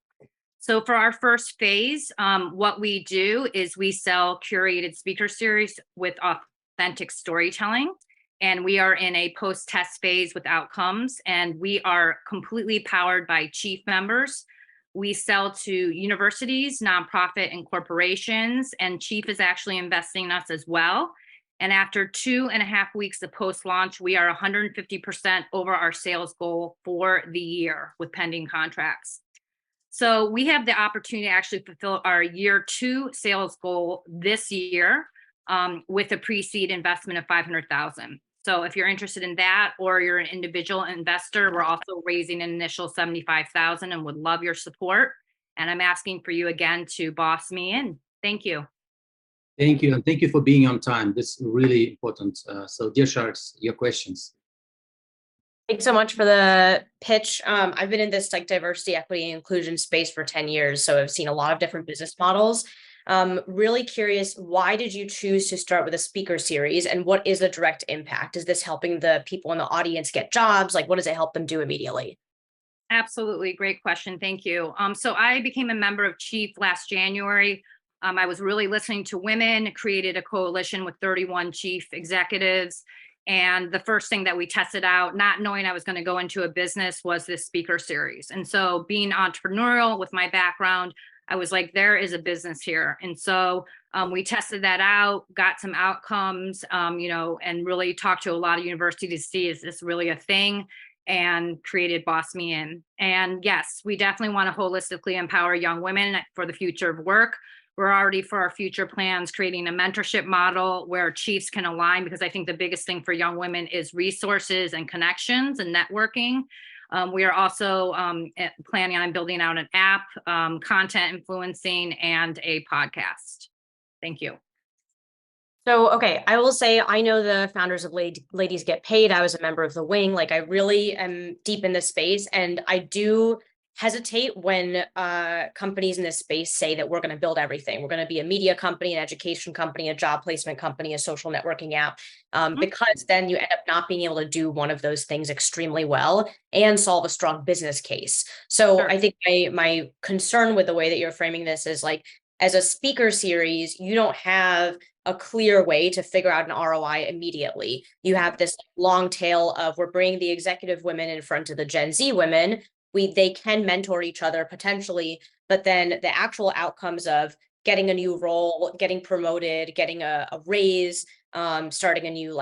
So for our first phase, what we do is we sell curated speaker series with authentic storytelling. And we are in a post-test phase with outcomes, and we are completely powered by Chief members. We sell to universities, nonprofit, and corporations, and Chief is actually investing in us as well. And after 2.5 weeks of post-launch, we are 150% over our sales goal for the year with pending contracts. So we have the opportunity to actually fulfill our year 2 sales goal this year with a pre-seed investment of $500,000. So if you're interested in that, or you're an individual investor, we're also raising an initial $75,000 and would love your support. And I'm asking for you again to boss me in. Thank you. Thank you, and thank you for being on time. This is really important. So dear Sharks, your questions. Thanks so much for the pitch. I've been in this like diversity, equity, and inclusion space for 10 years. So I've seen a lot of different business models. Really curious, why did you choose to start with a speaker series, and what is the direct impact? Is this helping the people in the audience get jobs? Like, what does it help them do immediately? Absolutely. Great question. Thank you. So I became a member of Chief last January. I was really listening to women, created a coalition with 31 chief executives. And the first thing that we tested out, not knowing I was going to go into a business, was this speaker series. And so being entrepreneurial with my background, I was like, there is a business here. And so we tested that out, got some outcomes, and really talked to a lot of universities to see, is this really a thing? And created Boss Me In. And yes, we definitely want to holistically empower young women for the future of work. We're already, for our future plans, creating a mentorship model where chiefs can align, because I think the biggest thing for young women is resources and connections and networking. We are also planning on building out an app, content influencing, and a podcast. Thank you. So, okay, I will say, I know the founders of Ladies Get Paid. I was a member of the wing. Like, I really am deep in this space, and I do hesitate when companies in this space say that we're going to build everything. We're going to be a media company, an education company, a job placement company, a social networking app, because then you end up not being able to do one of those things extremely well and solve a strong business case. So sure. I think my concern with the way that you're framing this is, like, as a speaker series, you don't have a clear way to figure out an ROI immediately. You have this long tail of, we're bringing the executive women in front of the Gen Z women. They can mentor each other potentially, but then the actual outcomes of getting a new role, getting promoted, getting a raise, starting a new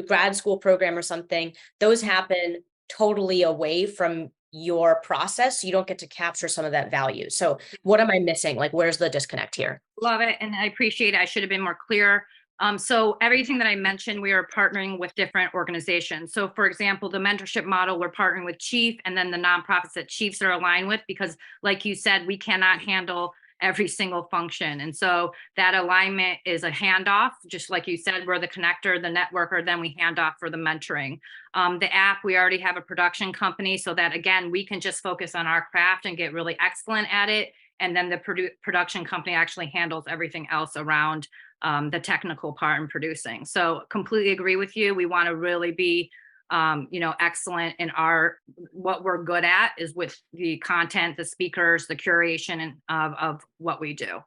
grad school program or something, those happen totally away from your process. You don't get to capture some of that value. So what am I missing? Like, where's the disconnect here? Love it. And I appreciate it. I should have been more clear. So everything that I mentioned, we are partnering with different organizations. So for example, the mentorship model, we're partnering with Chief, and then the nonprofits that Chiefs are aligned with, because like you said, we cannot handle every single function. And so that alignment is a handoff, just like you said, we're the connector, the networker, then we hand off for the mentoring. The app, we already have a production company, so that again, we can just focus on our craft and get really excellent at it. And then the production company actually handles everything else around the technical part and producing. So completely agree with you. We want to really be excellent in what we're good at is with the content, the speakers, the curation of what we do.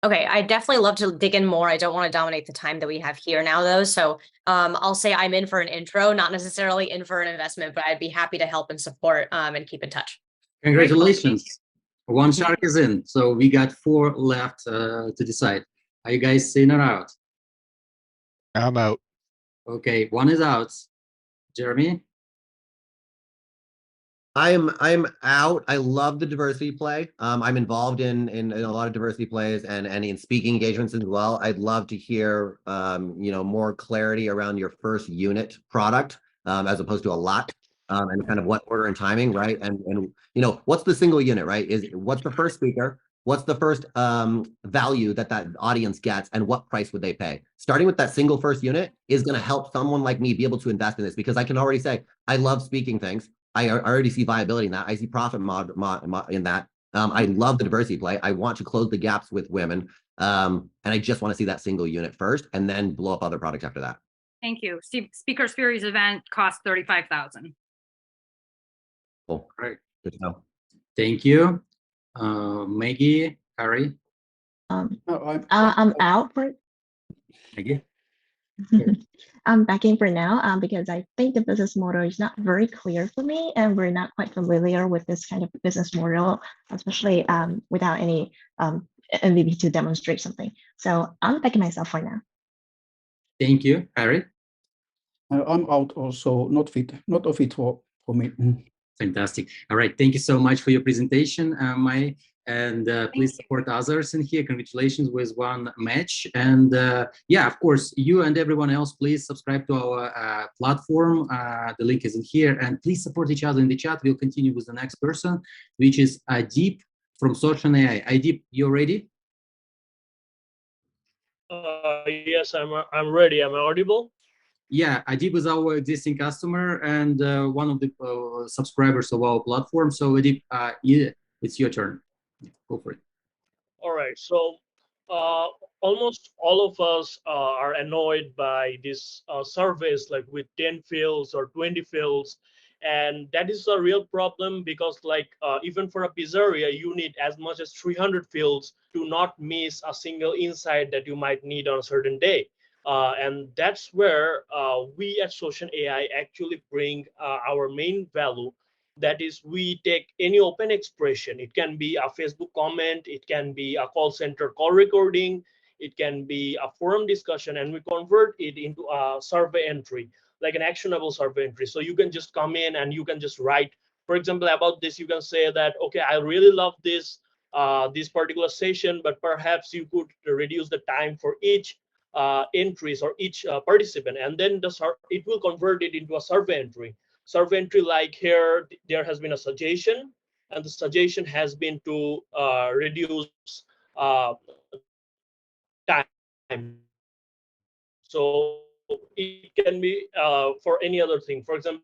Okay, I definitely love to dig in more. I don't want to dominate the time that we have here now, though. So I'll say I'm in for an intro, not necessarily in for an investment, but I'd be happy to help and support and keep in touch. Congratulations. One shark is in. So we got 4 left to decide. Are you guys in or out? I'm out. Okay, 1 is out. Jeremy? I'm out. I love the diversity play. I'm involved in a lot of diversity plays and in speaking engagements as well. I'd love to hear more clarity around your first unit product as opposed to a lot, and kind of what order and timing, right? And what's the single unit, right? What's the first speaker? What's the first value that audience gets, and what price would they pay? Starting with that single first unit is going to help someone like me be able to invest in this, because I can already say I love speaking things. I already see viability in that. I see profit in that. I love the diversity play. I want to close the gaps with women. And I just want to see that single unit first and then blow up other products after that. Thank you. Speaker Series event costs $35,000. Cool. Great. Good to know. Thank you. Maggie, Harri? I'm out for Maggie? I'm back in for now because I think the business model is not very clear for me, and we're not quite familiar with this kind of business model, especially without any MVP to demonstrate something. So I'm backing myself for now. Thank you. Harri? I'm out also, not a fit for me. Fantastic. All right. Thank you so much for your presentation, Mai. And please support others in here. Congratulations with 1 match. And yeah, of course, you and everyone else, please subscribe to our platform. The link is in here. And please support each other in the chat. We'll continue with the next person, which is Adib from Social AI. Adib, you ready? Yes, I'm ready. Am I audible? Yeah, Adib is our existing customer and one of the subscribers of our platform. So Adib, yeah, it's your turn. Go for it. All right. So almost all of us are annoyed by these surveys like with 10 fields or 20 fields. And that is a real problem because even for a pizzeria, you need as much as 300 fields to not miss a single insight that you might need on a certain day. And that's where we at Social AI actually bring our main value. That is, we take any open expression. It can be a Facebook comment, it can be a call center call recording, it can be a forum discussion, and we convert it into a survey entry, like an actionable survey entry. So you can just come in and you can just write, for example, about this. You can say that, okay, I really love this particular session, but perhaps you could reduce the time for each entries or each participant, and then it will convert it into a survey entry. Survey entry like here, there has been a suggestion, and the suggestion has been to reduce time. So it can be for any other thing. For example,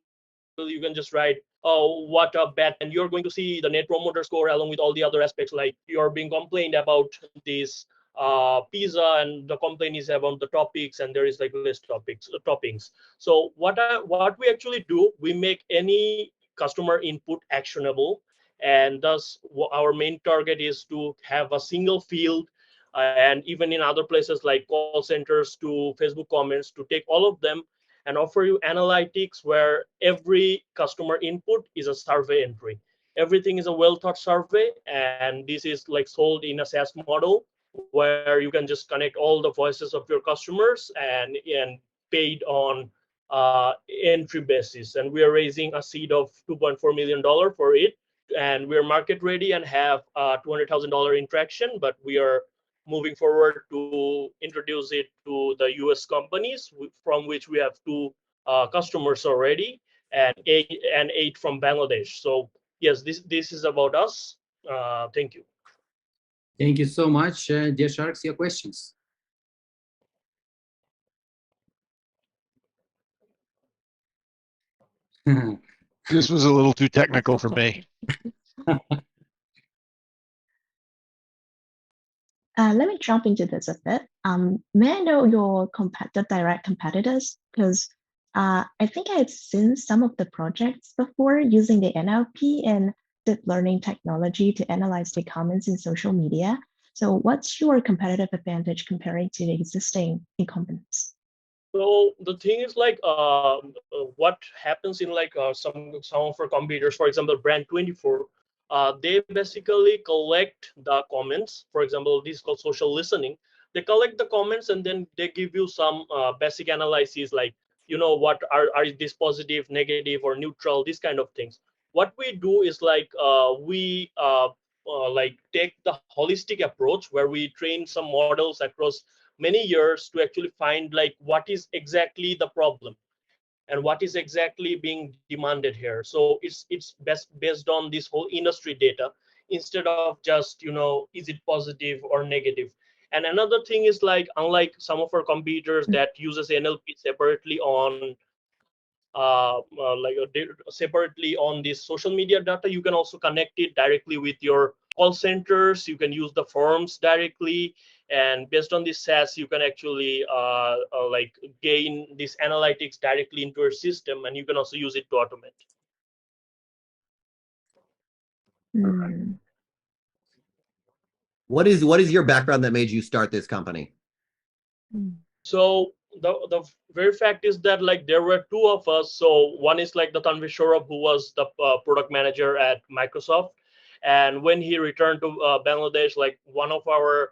you can just write, oh, what a bad, and you're going to see the net promoter score along with all the other aspects, like you're being complained about this pizza, and the complaint is about the topics, and there is like less toppings. So what we actually do, we make any customer input actionable, and thus our main target is to have a single field, and even in other places like call centers to Facebook comments, to take all of them and offer you analytics where every customer input is a survey entry. Everything is a well thought survey, and this is like sold in a SaaS model where you can just connect all the voices of your customers and paid on entry basis. And we are raising a seed of $2.4 million for it, and we're market ready and have $200,000 in traction, but we are moving forward to introduce it to the US companies, from which we have 2 customers already, and eight from Bangladesh. So yes, this is about us. Thank you. Thank you so much. Dear Sharks, your questions. This was a little too technical for me. Let me jump into this a bit. May I know your direct competitors? Because I think I had seen some of the projects before using the NLP and deep learning technology to analyze the comments in social media. So what's your competitive advantage comparing to the existing incumbents? So the thing is like what happens in like some of our competitors, for example, Brand 24, they basically collect the comments. For example, this is called social listening. They collect the comments and then they give you some basic analyses like, you know, what are this positive, negative, or neutral, these kind of things. What we do is like we like take the holistic approach where we train some models across many years to actually find like what is exactly the problem and what is exactly being demanded here. So it's based on this whole industry data instead of just, you know, is it positive or negative. And another thing is like, unlike some of our competitors that uses NLP separately on separately on this social media data, you can also connect it directly with your call centers. You can use the forms directly, and based on this SaaS, you can actually like gain this analytics directly into your system, and you can also use it to automate. What is your background that made you start this company? So the very fact is that like there were two of us. So one is like the Tanvi Shorab, who was the product manager at Microsoft, and when he returned to Bangladesh, like one of our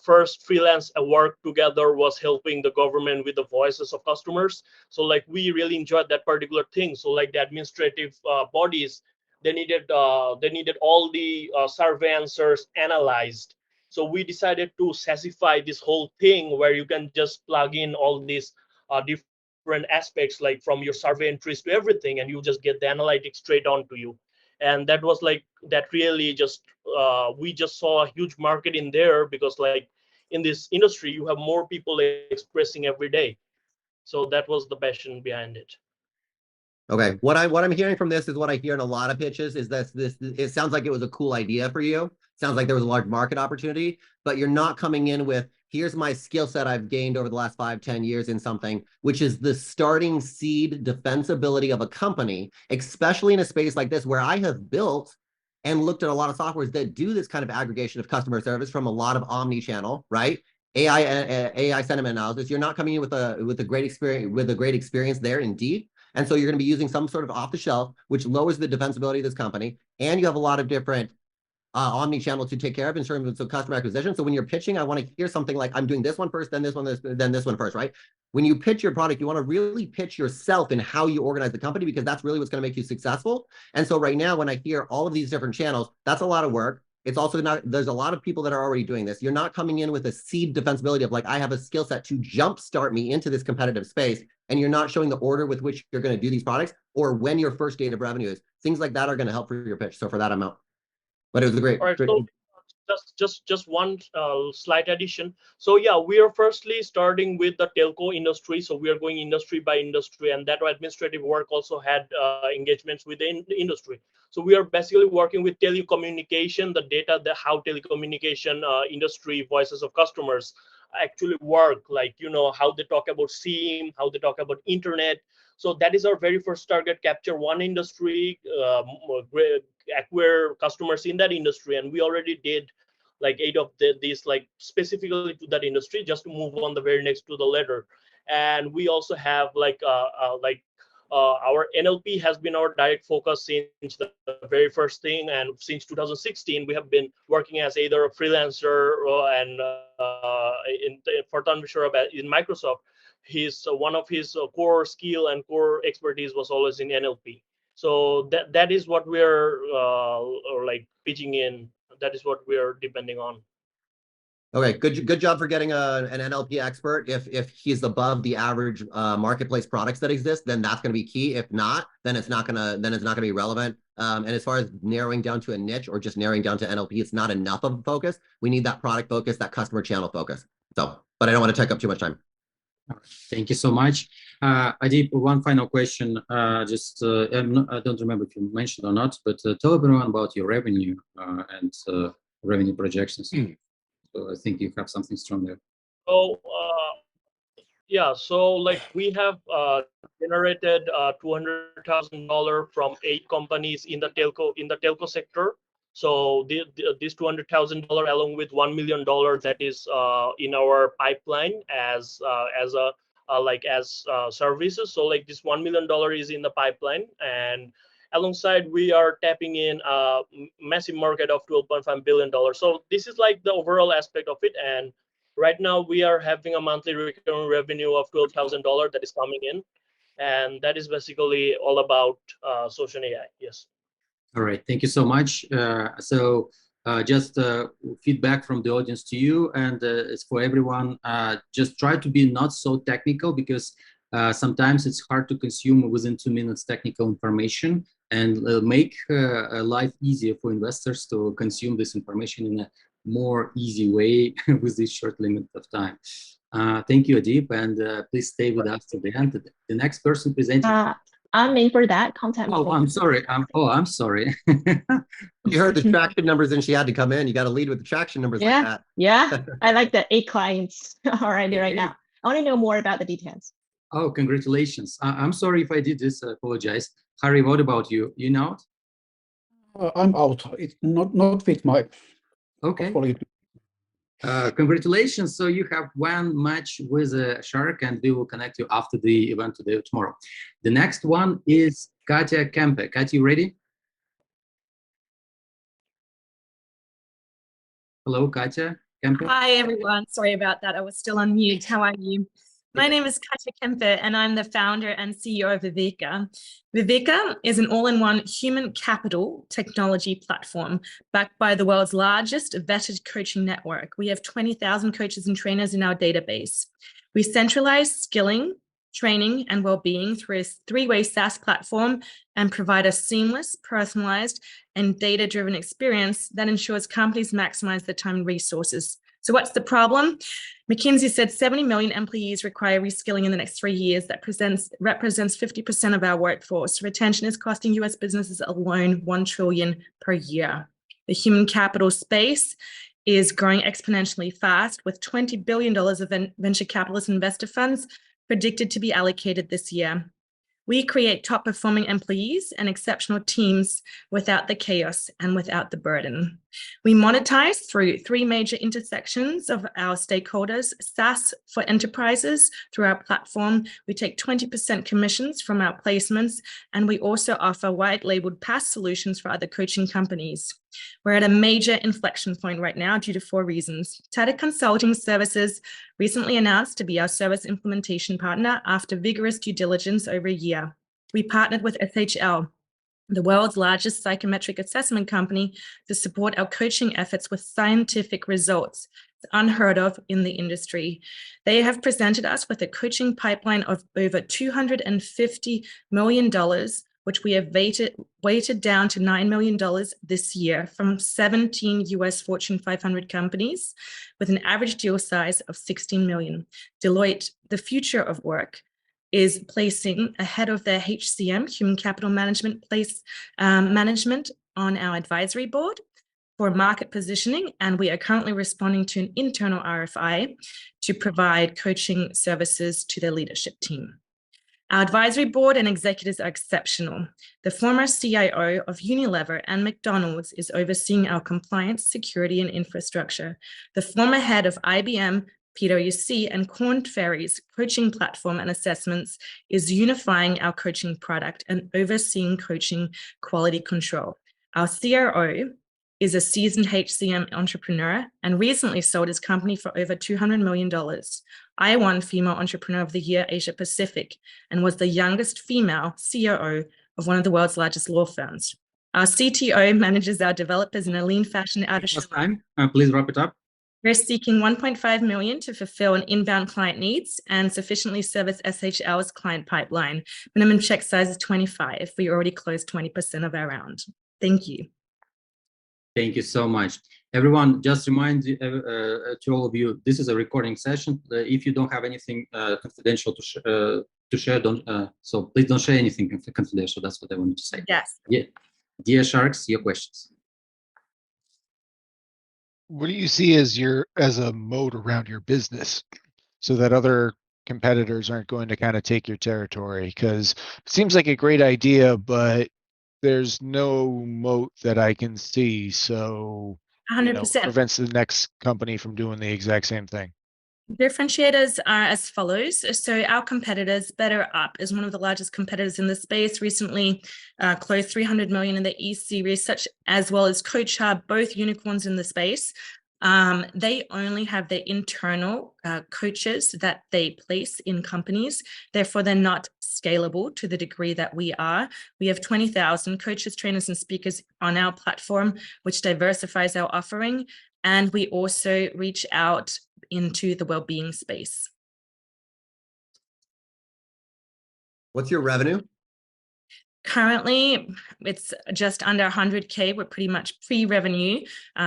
first freelance work together was helping the government with the voices of customers. So like we really enjoyed that particular thing. So like the administrative bodies, they needed all the survey answers analyzed. So we decided to SaaSify this whole thing where you can just plug in all these different aspects, like from your survey entries to everything, and you just get the analytics straight onto you. And that was like, that really just, we just saw a huge market in there, because like in this industry, you have more people expressing every day. So that was the passion behind it. Okay, what I'm hearing from this is what I hear in a lot of pitches is that this it sounds like it was a cool idea for you. Sounds like there was a large market opportunity, but you're not coming in with, here's my skill set I've gained over the last 5-10 years in something, which is the starting seed defensibility of a company, especially in a space like this where I have built and looked at a lot of softwares that do this kind of aggregation of customer service from a lot of omni-channel, right? AI sentiment analysis. You're not coming in with a great experience there, indeed. And so you're going to be using some sort of off the shelf, which lowers the defensibility of this company. And you have a lot of different omni-channel to take care of in terms of customer acquisition. So when you're pitching, I want to hear something like, I'm doing this one first, then this one, then this one first, right? When you pitch your product, you want to really pitch yourself and how you organize the company, because that's really what's going to make you successful. And so right now, when I hear all of these different channels, that's a lot of work. It's also not, there's a lot of people that are already doing this. You're not coming in with a seed defensibility of like, I have a skill set to jumpstart me into this competitive space. And you're not showing the order with which you're going to do these products or when your first date of revenue is. Things like that are going to help for your pitch. So for that, I'm out. But it was a great. All right, so just one slight addition. So yeah, we are firstly starting with the telco industry. So we are going industry by industry, and that administrative work also had engagements with the industry. So we are basically working with telecommunication, the data, how telecommunication industry voices of customers actually work, like, you know, how they talk about SIM, how they talk about internet. So that is our very first target, capture one industry, acquire customers in that industry. And we already did like 8 of these, like specifically to that industry, just to move on the very next to the letter. And we also have like our NLP has been our direct focus since the very first thing. And since 2016, we have been working as either a freelancer and for Tanvi Shorab in Microsoft. One of his core skill and core expertise was always in NLP. So that is what we're like pitching in. That is what we're depending on. Okay, good job for getting an NLP expert. If he's above the average marketplace products that exist, then that's going to be key. If not, then it's not gonna be relevant. And as far as narrowing down to a niche or just narrowing down to NLP, it's not enough of a focus. We need that product focus, that customer channel focus. So, but I don't want to take up too much time. Thank you so much. Adib, one final question. I don't remember if you mentioned or not, but tell everyone about your revenue and revenue projections. So I think you have something strong there. So Yeah, so like we have generated $200,000 from 8 companies in the telco sector. So this $200,000 along with $1 million that is in our pipeline as services. So like this $1 million is in the pipeline, and alongside we are tapping in a massive market of $12.5 billion. So this is like the overall aspect of it, and right now we are having a monthly recurring revenue of $12,000 that is coming in, and that is basically all about social AI. Yes. All right, thank you so much. Just feedback from the audience to you, and it's for everyone. Just try to be not so technical, because sometimes it's hard to consume within 2 minutes technical information, and make life easier for investors to consume this information in a more easy way with this short limit of time. Thank you, Adib, and please stay with us to the end. The next person presenting. I'm in for that content. Oh, I'm sorry. I'm sorry. You heard the traction numbers and she had to come in. You got to lead with the traction numbers like that. Yeah, I like the 8 clients already right now. I want to know more about the details. Oh, congratulations. I'm sorry if I did this. I apologize. Harri, what about you? You know it? I'm out. It's not with my portfolio. Congratulations. So you have one match with a shark, and we will connect you after the event today, tomorrow. The next one is Katya Kempe. Katya, you ready? Hello, Katya Kempe. Hi, everyone. Sorry about that. I was still on mute. How are you? My name is Katya Kempe, and I'm the founder and CEO of Viveka. Viveka is an all-in-one human capital technology platform backed by the world's largest vetted coaching network. We have 20,000 coaches and trainers in our database. We centralize skilling, training, and well-being through a 3-way SaaS platform and provide a seamless, personalized, and data-driven experience that ensures companies maximize their time and resources. So what's the problem? McKinsey said 70 million employees require reskilling in the next 3 years. That represents 50% of our workforce. Retention is costing US businesses alone $1 trillion per year. The human capital space is growing exponentially fast, with $20 billion of venture capitalist investor funds predicted to be allocated this year. We create top-performing employees and exceptional teams without the chaos and without the burden. We monetize through 3 major intersections of our stakeholders: SaaS for enterprises through our platform. We take 20% commissions from our placements, and we also offer white-labeled PaaS solutions for other coaching companies. We're at a major inflection point right now due to 4 reasons. Tata Consulting Services recently announced to be our service implementation partner after vigorous due diligence over a year. We partnered with SHL, the world's largest psychometric assessment company, to support our coaching efforts with scientific results. It's unheard of in the industry. They have presented us with a coaching pipeline of over $250 million, which we have weighted down to $9 million this year from 17 US Fortune 500 companies, with an average deal size of 16 million. Deloitte, the future of work, is placing ahead of their HCM, Human Capital Management, management on our advisory board for market positioning, and we are currently responding to an internal RFI to provide coaching services to their leadership team. Our advisory board and executives are exceptional. The former CIO of Unilever and McDonald's is overseeing our compliance, security, and infrastructure. The former head of IBM, PwC, and Korn Ferry's coaching platform and assessments is unifying our coaching product and overseeing coaching quality control. Our CRO is a seasoned HCM entrepreneur and recently sold his company for over $200 million. I won Female Entrepreneur of the Year Asia Pacific and was the youngest female COO of one of the world's largest law firms. Our CTO manages our developers in a lean fashion out of time. Please wrap it up. We're seeking $1.5 million to fulfill an inbound client needs and sufficiently service SHL's client pipeline. Minimum check size is 25. We already closed 20% of our round. Thank you. Thank you so much. Everyone, just remind to all of you, this is a recording session. If you don't have anything confidential to share, so please don't share anything confidential. That's what I wanted to say. Yes. Yeah. Dear Sharks, your questions. What do you see as a moat around your business so that other competitors aren't going to kind of take your territory? Because it seems like a great idea, but there's no moat that I can see. So, you know, 100%. prevents the next company from doing the exact same thing. Differentiators are as follows. So our competitors, Better Up is one of the largest competitors in the space, recently closed 300 million in the E-Series, such as well as Coach Hub, both unicorns in the space. They only have their internal coaches that they place in companies. Therefore, they're not scalable to the degree that we are. We have 20,000 coaches, trainers, and speakers on our platform, which diversifies our offering. And we also reach out into the well-being space. What's your revenue? Currently, it's just under 100K. We're pretty much pre-revenue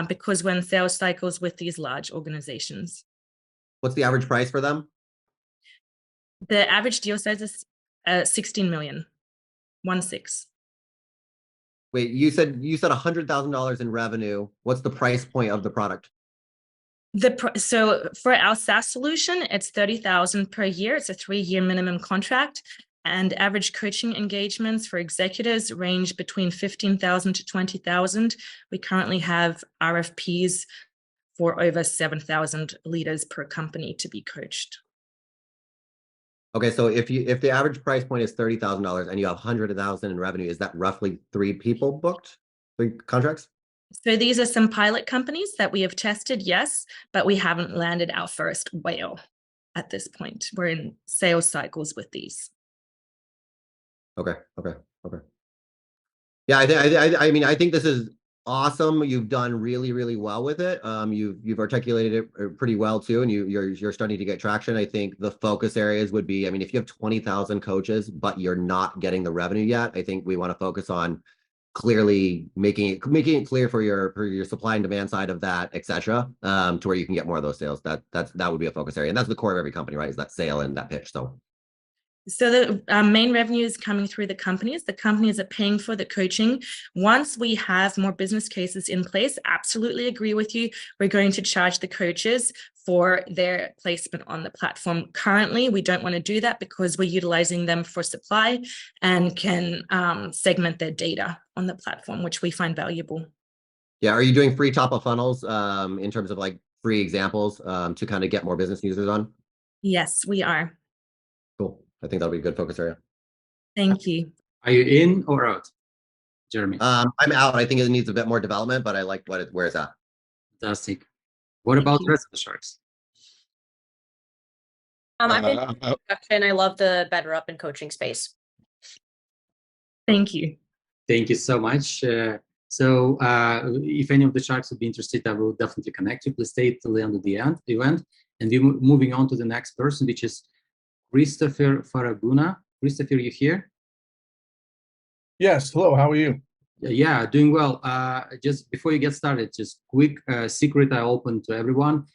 because we're in sales cycles with these large organizations. What's the average price for them? The average deal size is 16 million, 1.6. Wait, you said $100,000 in revenue. What's the price point of the product? So for our SaaS solution, it's 30,000 per year. It's a 3-year minimum contract, and average coaching engagements for executives range between 15,000 to 20,000. We currently have RFPs for over 7,000 leaders per company to be coached. Okay, so if the average price point is $30,000 and you have 100,000 in revenue, is that roughly 3 people booked, 3 contracts? So these are some pilot companies that we have tested, yes, but we haven't landed our first whale at this point. We're in sales cycles with these. Okay. Yeah, I mean, I think this is awesome. You've done really, really well with it. You've articulated it pretty well too, and you're starting to get traction. I think the focus areas would be, I mean, if you have 20,000 coaches, but you're not getting the revenue yet, I think we want to focus on clearly making it clear for your supply and demand side of that, etc., to where you can get more of those sales. That would be a focus area, and that's the core of every company, right? Is that sale and that pitch. So the main revenue is coming through the companies. The companies are paying for the coaching. Once we have more business cases in place, absolutely agree with you. We're going to charge the coaches for their placement on the platform. Currently, we don't want to do that because we're utilizing them for supply and can segment their data on the platform, which we find valuable. Yeah, are you doing free top of funnels in terms of like free examples to kind of get more business users on? Yes, we are. Cool. I think that'll be a good focus area. Thank you. Are you in or out, Jeremy? I'm out. I think it needs a bit more development, but I like where it's at. Fantastic. What about the rest of the Sharks? I'm in production. I love the Better Up and coaching space. Thank you. Thank you so much. So if any of the Sharks would be interested, I will definitely connect you. Please stay till the end of the event. And we're moving on to the next person, which is Christopher Faraguna. Christopher, you here? Yes. Hello. How are you? Yeah, doing well. Just before you get started, just quick secret I open to everyone.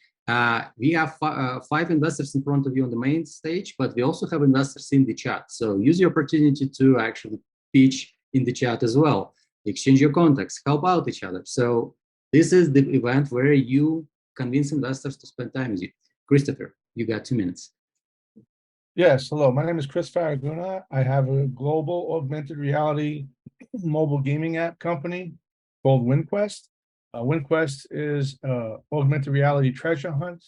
We have 5 investors in front of you on the main stage, but we also have investors in the chat. So use the opportunity to actually pitch in the chat as well. Exchange your contacts, help out each other. So this is the event where you convince investors to spend time with you. Christopher, you got 2 minutes. Yes. Hello. My name is Chris Faraguna. I have a global augmented reality mobile gaming app company called WinQuest. WinQuest is an augmented reality treasure hunt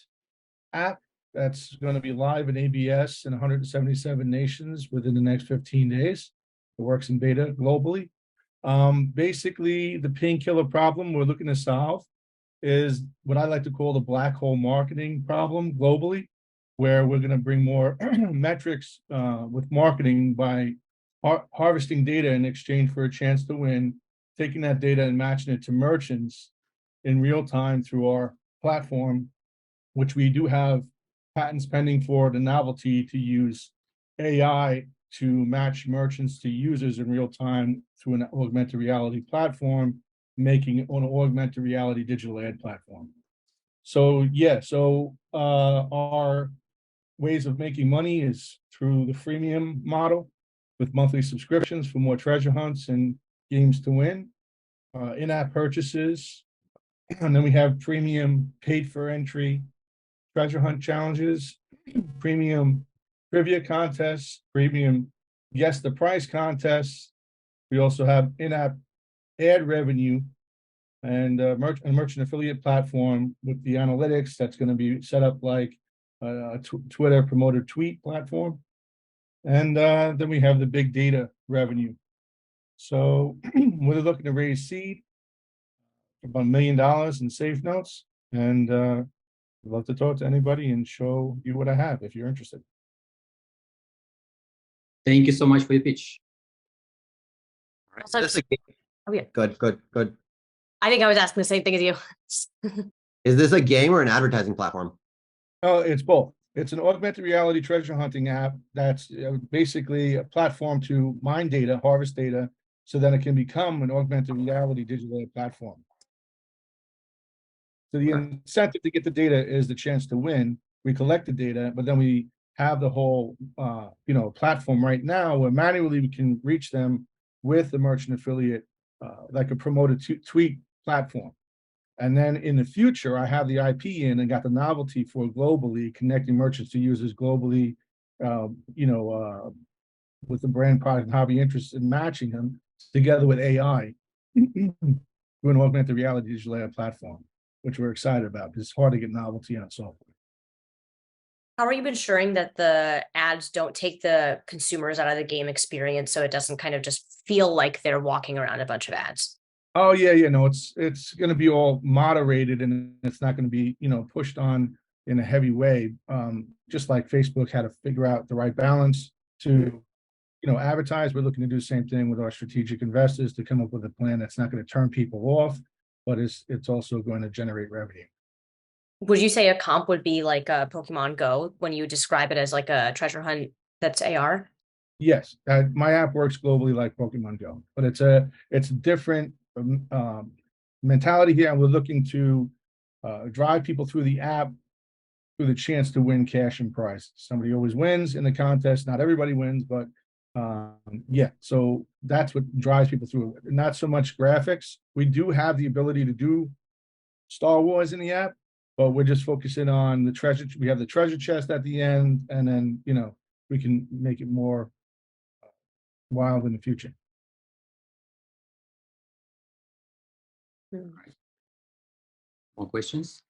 app that's going to be live in ABS in 177 nations within the next 15 days. It works in beta globally. Basically, the painkiller problem we're looking to solve is what I like to call the black hole marketing problem globally, where we're going to bring more metrics with marketing by harvesting data in exchange for a chance to win, taking that data and matching it to merchants in real time through our platform, which we do have patents pending for the novelty to use AI to match merchants to users in real time through an augmented reality platform, making it an augmented reality digital ad platform. So yeah, our ways of making money is through the freemium model with monthly subscriptions for more treasure hunts and games to win, in-app purchases, and then we have premium paid for entry treasure hunt challenges, premium trivia contests, premium guess the price contests. We also have in-app ad revenue and a merchant affiliate platform with the analytics that's going to be set up like a Twitter promoter tweet platform. And then we have the big data revenue. So we're looking to raise seed, about $1 million in safe notes. And I'd love to talk to anybody and show you what I have if you're interested. Thank you so much for your pitch. All right. Also- Is this a game? Oh, yeah. Good. I think I was asking the same thing as you. Is this a game or an advertising platform? Oh, it's both. It's an augmented reality treasure hunting app that's basically a platform to mine data, harvest data, so that it can become an augmented reality digital platform. So the incentive to get the data is the chance to win. We collect the data, but then we have the whole platform right now where manually we can reach them with the merchant affiliate, like a promoted tweet platform. And then in the future, I have the IP in and got the novelty for globally connecting merchants to users globally, with the brand, product, and hobby interests and matching them together with AI through an augmented reality digital AI platform, which we're excited about because it's hard to get novelty on software. How are you ensuring that the ads don't take the consumers out of the game experience so it doesn't kind of just feel like they're walking around a bunch of ads? Oh yeah, no, it's going to be all moderated and it's not going to be pushed on in a heavy way. Just like Facebook had to figure out the right balance to advertise. We're looking to do the same thing with our strategic investors to come up with a plan that's not going to turn people off, but it's also going to generate revenue. Would you say a comp would be like a Pokemon Go when you describe it as like a treasure hunt that's AR? Yes, my app works globally like Pokemon Go, but it's a different mentality here, and we're looking to drive people through the app through the chance to win cash and prize. Somebody always wins in the contest. Not everybody wins, but so that's what drives people through. Not so much graphics. We do have the ability to do Star Wars in the app, but we're just focusing on the treasure. We have the treasure chest at the end, and then we can make it more wild in the future. More questions?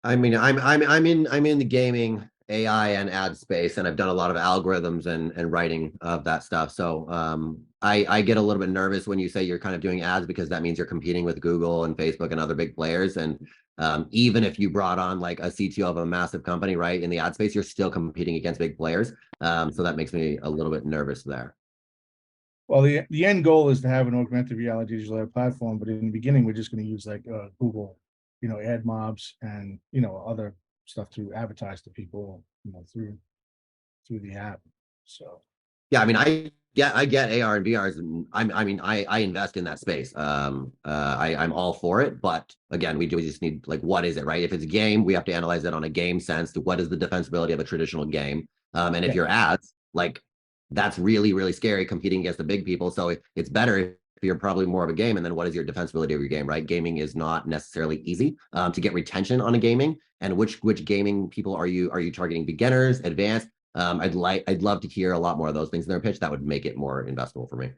I mean, I'm in the gaming AI and ad space, and I've done a lot of algorithms and writing of that stuff. So I get a little bit nervous when you say you're kind of doing ads, because that means you're competing with Google and Facebook and other big players. And even if you brought on like a CTO of a massive company, right, in the ad space, you're still competing against big players. So that makes me a little bit nervous there. Well, the end goal is to have an augmented reality digital ad platform, but in the beginning, we're just going to use like Google, ad mobs and other stuff to advertise to people, through the app. So yeah, I mean, I get AR and VRs, and I invest in that space. I'm all for it, but again, we just need, like, what is it, right? If it's a game, we have to analyze it on a game sense. What is the defensibility of a traditional game? And if you're ads, like, that's really, really scary competing against the big people. So it's better if you're probably more of a game, and then what is your defensibility of your game, right? Gaming is not necessarily easy to get retention on a gaming. And which gaming people are you targeting? Beginners, advanced? I'd love to hear a lot more of those things in their pitch. That would make it more investable for me.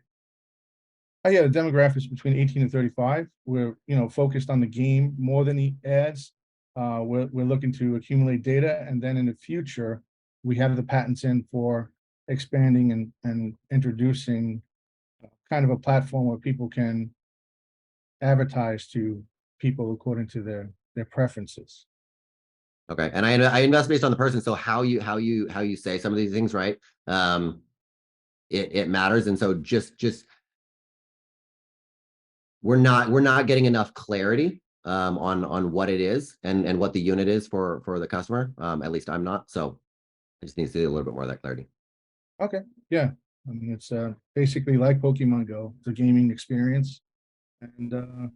yeah, the demographics between 18 and 35. We're focused on the game more than the ads. We're looking to accumulate data, and then in the future, we have the patents in for expanding and introducing kind of a platform where people can advertise to people according to their preferences. Okay, and I invest based on the person. So how you say some of these things, right? It matters, and so just we're not getting enough clarity on what it is and what the unit is for the customer. At least I'm not. So I just need to see a little bit more of that clarity. Okay, yeah. I mean, it's basically like Pokemon Go. It's a gaming experience, and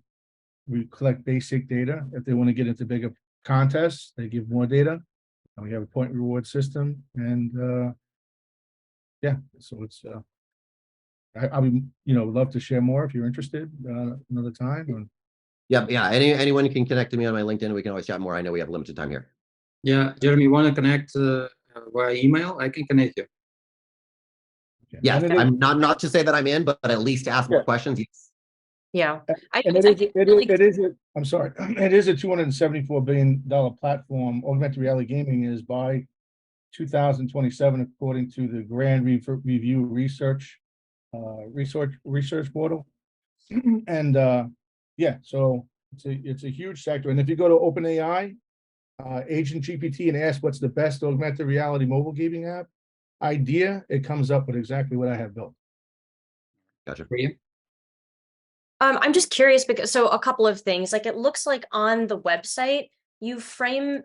we collect basic data. If they want to get into bigger contests, they give more data. And we have a point reward system, and yeah, so it's I would love to share more if you're interested another time. Or... Yeah. Anyone can connect to me on my LinkedIn. We can always chat more. I know we have limited time here. Yeah, Jeremy, you want to connect via email? I can connect you. Yeah, And it is- I'm not to say that I'm in, but at least to ask more Yeah. questions. Yes. Yeah. And I'm sorry, it is a $274 billion platform. Augmented reality gaming is by 2027, according to the Grand Review Research portal. And yeah, so it's a huge sector. And if you go to OpenAI, Agent GPT, and ask what's the best augmented reality mobile gaming app idea, it comes up with exactly what I have built. Gotcha. For you? I'm just curious because so a couple of things. Like it looks like on the website you frame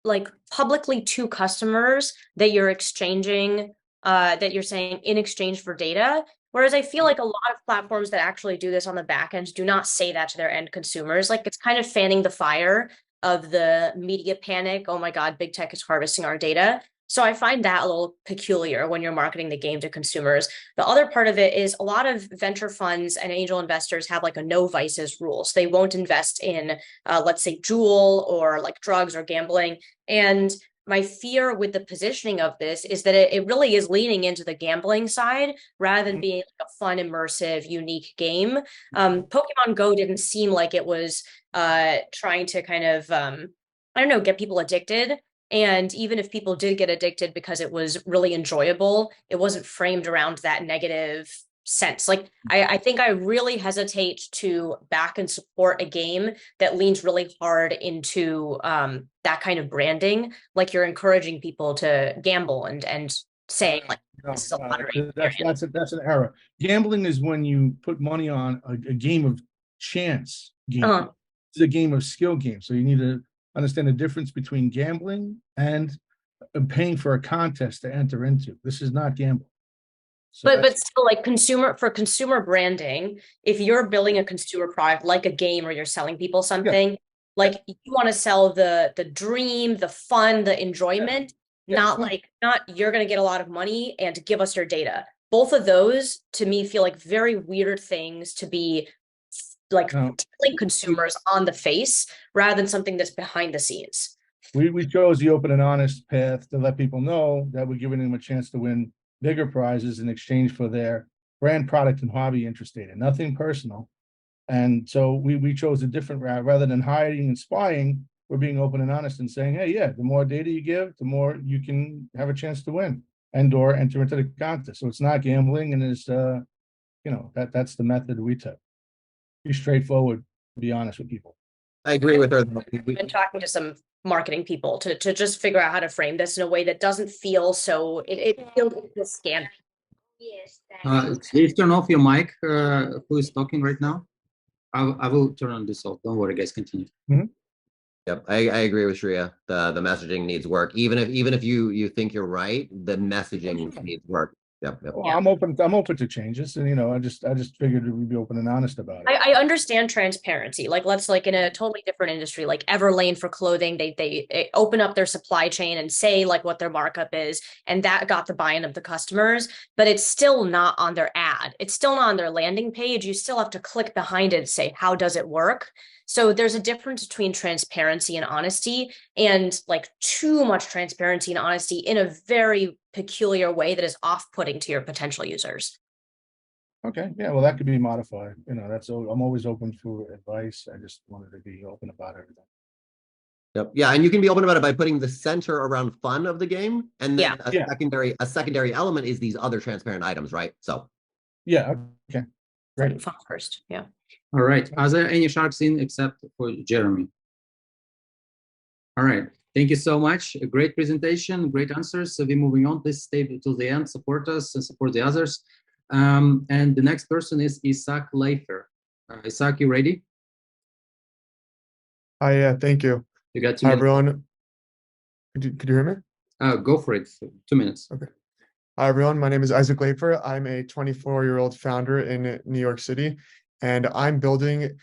like publicly to customers that you're exchanging, that you're saying in exchange for data. Whereas I feel like a lot of platforms that actually do this on the back end do not say that to their end consumers. Like it's kind of fanning the fire of the media panic. Oh my God, big tech is harvesting our data. So I find that a little peculiar when you're marketing the game to consumers. The other part of it is a lot of venture funds and angel investors have like a no vices rule. So they won't invest in, let's say, Juul or like drugs or gambling. And my fear with the positioning of this is that it really is leaning into the gambling side rather than being like a fun, immersive, unique game. Pokemon Go didn't seem like it was trying to kind of, I don't know, get people addicted. And even if people did get addicted because it was really enjoyable, it wasn't framed around that negative sense. Like I think I really hesitate to back and support a game that leans really hard into that kind of branding. Like you're encouraging people to gamble and saying like this is a lottery. That's an error. Gambling is when you put money on a game of chance game. It's a game of skill game. So you need to understand the difference between gambling and paying for a contest to enter into. This is not gambling. So but still, like consumer branding, if you're building a consumer product like a game or you're selling people something, like you want to sell the dream, the fun, the enjoyment, not you're going to get a lot of money and give us your data. Both of those to me feel like very weird things to be like telling consumers on the face rather than something that's behind the scenes. We chose the open and honest path to let people know that we're giving them a chance to win bigger prizes in exchange for their brand, product, and hobby interest data, nothing personal. And so we chose a different route. Rather than hiding and spying, we're being open and honest and saying, hey, yeah, the more data you give, the more you can have a chance to win and or enter into the contest. So it's not gambling, and it's that's the method we took. Be straightforward, be honest with people. I agree with her. I've been talking to some marketing people to just figure out how to frame this in a way that doesn't feel so it feels scam. Please turn off your mic. Who is talking right now? I will turn on this off. Don't worry, guys. Continue. Yep, I agree with Shriya. The messaging needs work. Even if you think you're right, the messaging needs work. Yep. Well, I'm open to changes, and I just figured we'd be open and honest about it. I understand transparency. Like let's like in a totally different industry, like Everlane for clothing, they open up their supply chain and say like what their markup is, and that got the buy-in of the customers, but it's still not on their ad. It's still not on their landing page. You still have to click behind it and say, how does it work? So there's a difference between transparency and honesty, and like too much transparency and honesty in a very peculiar way that is off-putting to your potential users. Okay, yeah, well, that could be modified. I'm always open for advice. I just wanted to be open about everything. Yep. Yeah, and you can be open about it by putting the center around fun of the game, and then a secondary element is these other transparent items, right? So. Yeah. Okay. Great. Fun first. Yeah. All right. Are there any sharks in except for Jeremy? All right. Thank you so much. A great presentation, great answers. So we're moving on. Please stay till the end. Support us and support the others. And the next person is Isaac Leifer. Isaac, you ready? Hi, yeah, thank you. You got 2 minutes. Hi, everyone. Could you hear me? Go for it. 2 minutes. Okay. Hi, everyone. My name is Isaac Leifer. I'm a 24-year-old founder in New York City, and I'm building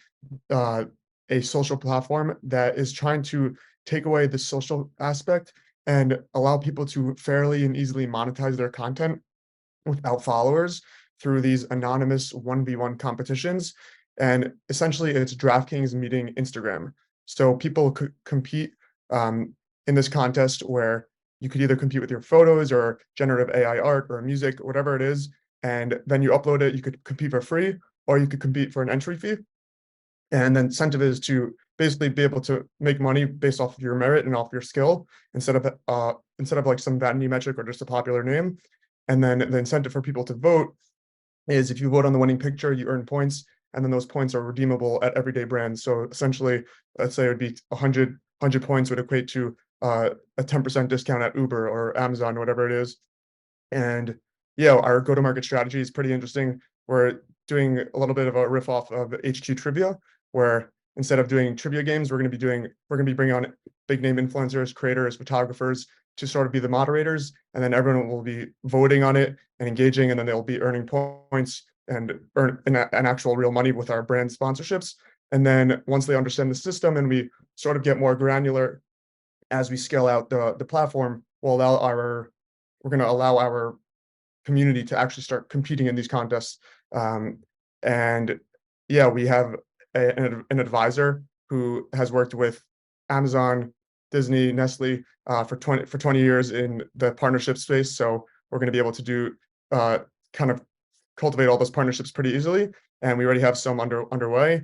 a social platform that is trying to take away the social aspect and allow people to fairly and easily monetize their content without followers through these anonymous 1v1 competitions. And essentially it's DraftKings meeting Instagram. So people could compete in in this contest where you could either compete with your photos or generative AI art or music, whatever it is, and then you upload it. You could compete for free, or you could compete for an entry fee. And the incentive is to basically be able to make money based off of your merit and off your skill instead of like some vanity metric or just a popular name. And then the incentive for people to vote is if you vote on the winning picture, you earn points, and then those points are redeemable at everyday brands. So essentially, let's say it would be 100 points would equate to a 10% discount at Uber or Amazon, whatever it is. And yeah, our go-to-market strategy is pretty interesting. We're doing a little bit of a riff off of HQ Trivia, where instead of doing trivia games, we're going to be bringing on big name influencers, creators, photographers to sort of be the moderators, and then everyone will be voting on it and engaging, and then they'll be earning points and earn an actual real money with our brand sponsorships. And then once they understand the system and we sort of get more granular as we scale out the platform, we're going to allow our community to actually start competing in these contests. And yeah, we have an advisor who has worked with Amazon, Disney, Nestle for 20 years in the partnership space. So we're going to be able to do kind of cultivate all those partnerships pretty easily. And we already have some underway.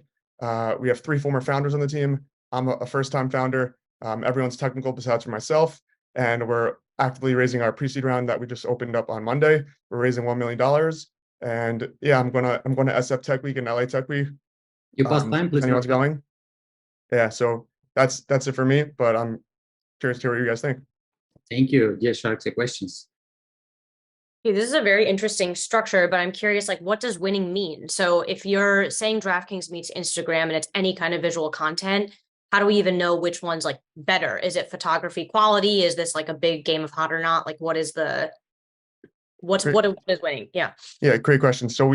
We have 3 former founders on the team. I'm a first-time founder. Everyone's technical besides for myself. And we're actively raising our pre-seed round that we just opened up on Monday. We're raising $1 million. And yeah, I'm going to SF Tech Week and LA Tech Week. You pass time, please. If anyone's going. Yeah, so that's it for me, but I'm curious to hear what you guys think. Thank you. Yes, Sharks, questions? Okay, this is a very interesting structure, but I'm curious, like, what does winning mean? So if you're saying DraftKings meets Instagram and it's any kind of visual content, how do we even know which one's like better? Is it photography quality? Is this like a big game of hot or not? Like, what is what is winning? Yeah. Yeah, great question. So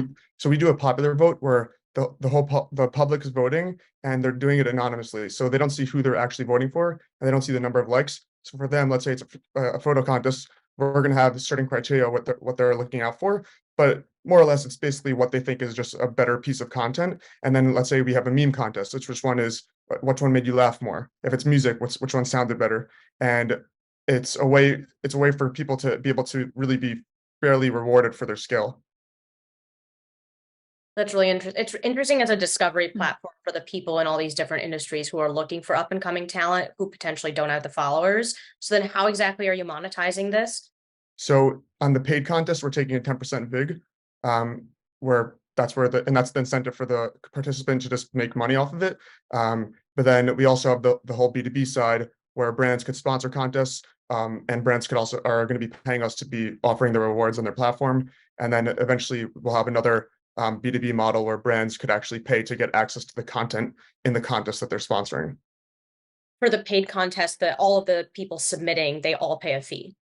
we do a popular vote where the public is voting and they're doing it anonymously. So they don't see who they're actually voting for and they don't see the number of likes. So for them, let's say it's a photo contest, we're going to have certain criteria what they're looking out for, but more or less it's basically what they think is just a better piece of content. And then let's say we have a meme contest, which one made you laugh more? If it's music, which one sounded better? And it's a way for people to be able to really be fairly rewarded for their skill. That's really interesting. It's interesting as a discovery platform for the people in all these different industries who are looking for up and coming talent who potentially don't have the followers. So then how exactly are you monetizing this? So on the paid contest, we're taking a 10% vig, that's the incentive for the participant to just make money off of it. But then we also have the whole B2B side where brands could sponsor contests, and brands are going to be paying us to be offering the rewards on their platform. And then eventually we'll have another B2B model where brands could actually pay to get access to the content in the contest that they're sponsoring. For the paid contest, that all of the people submitting, they all pay a fee.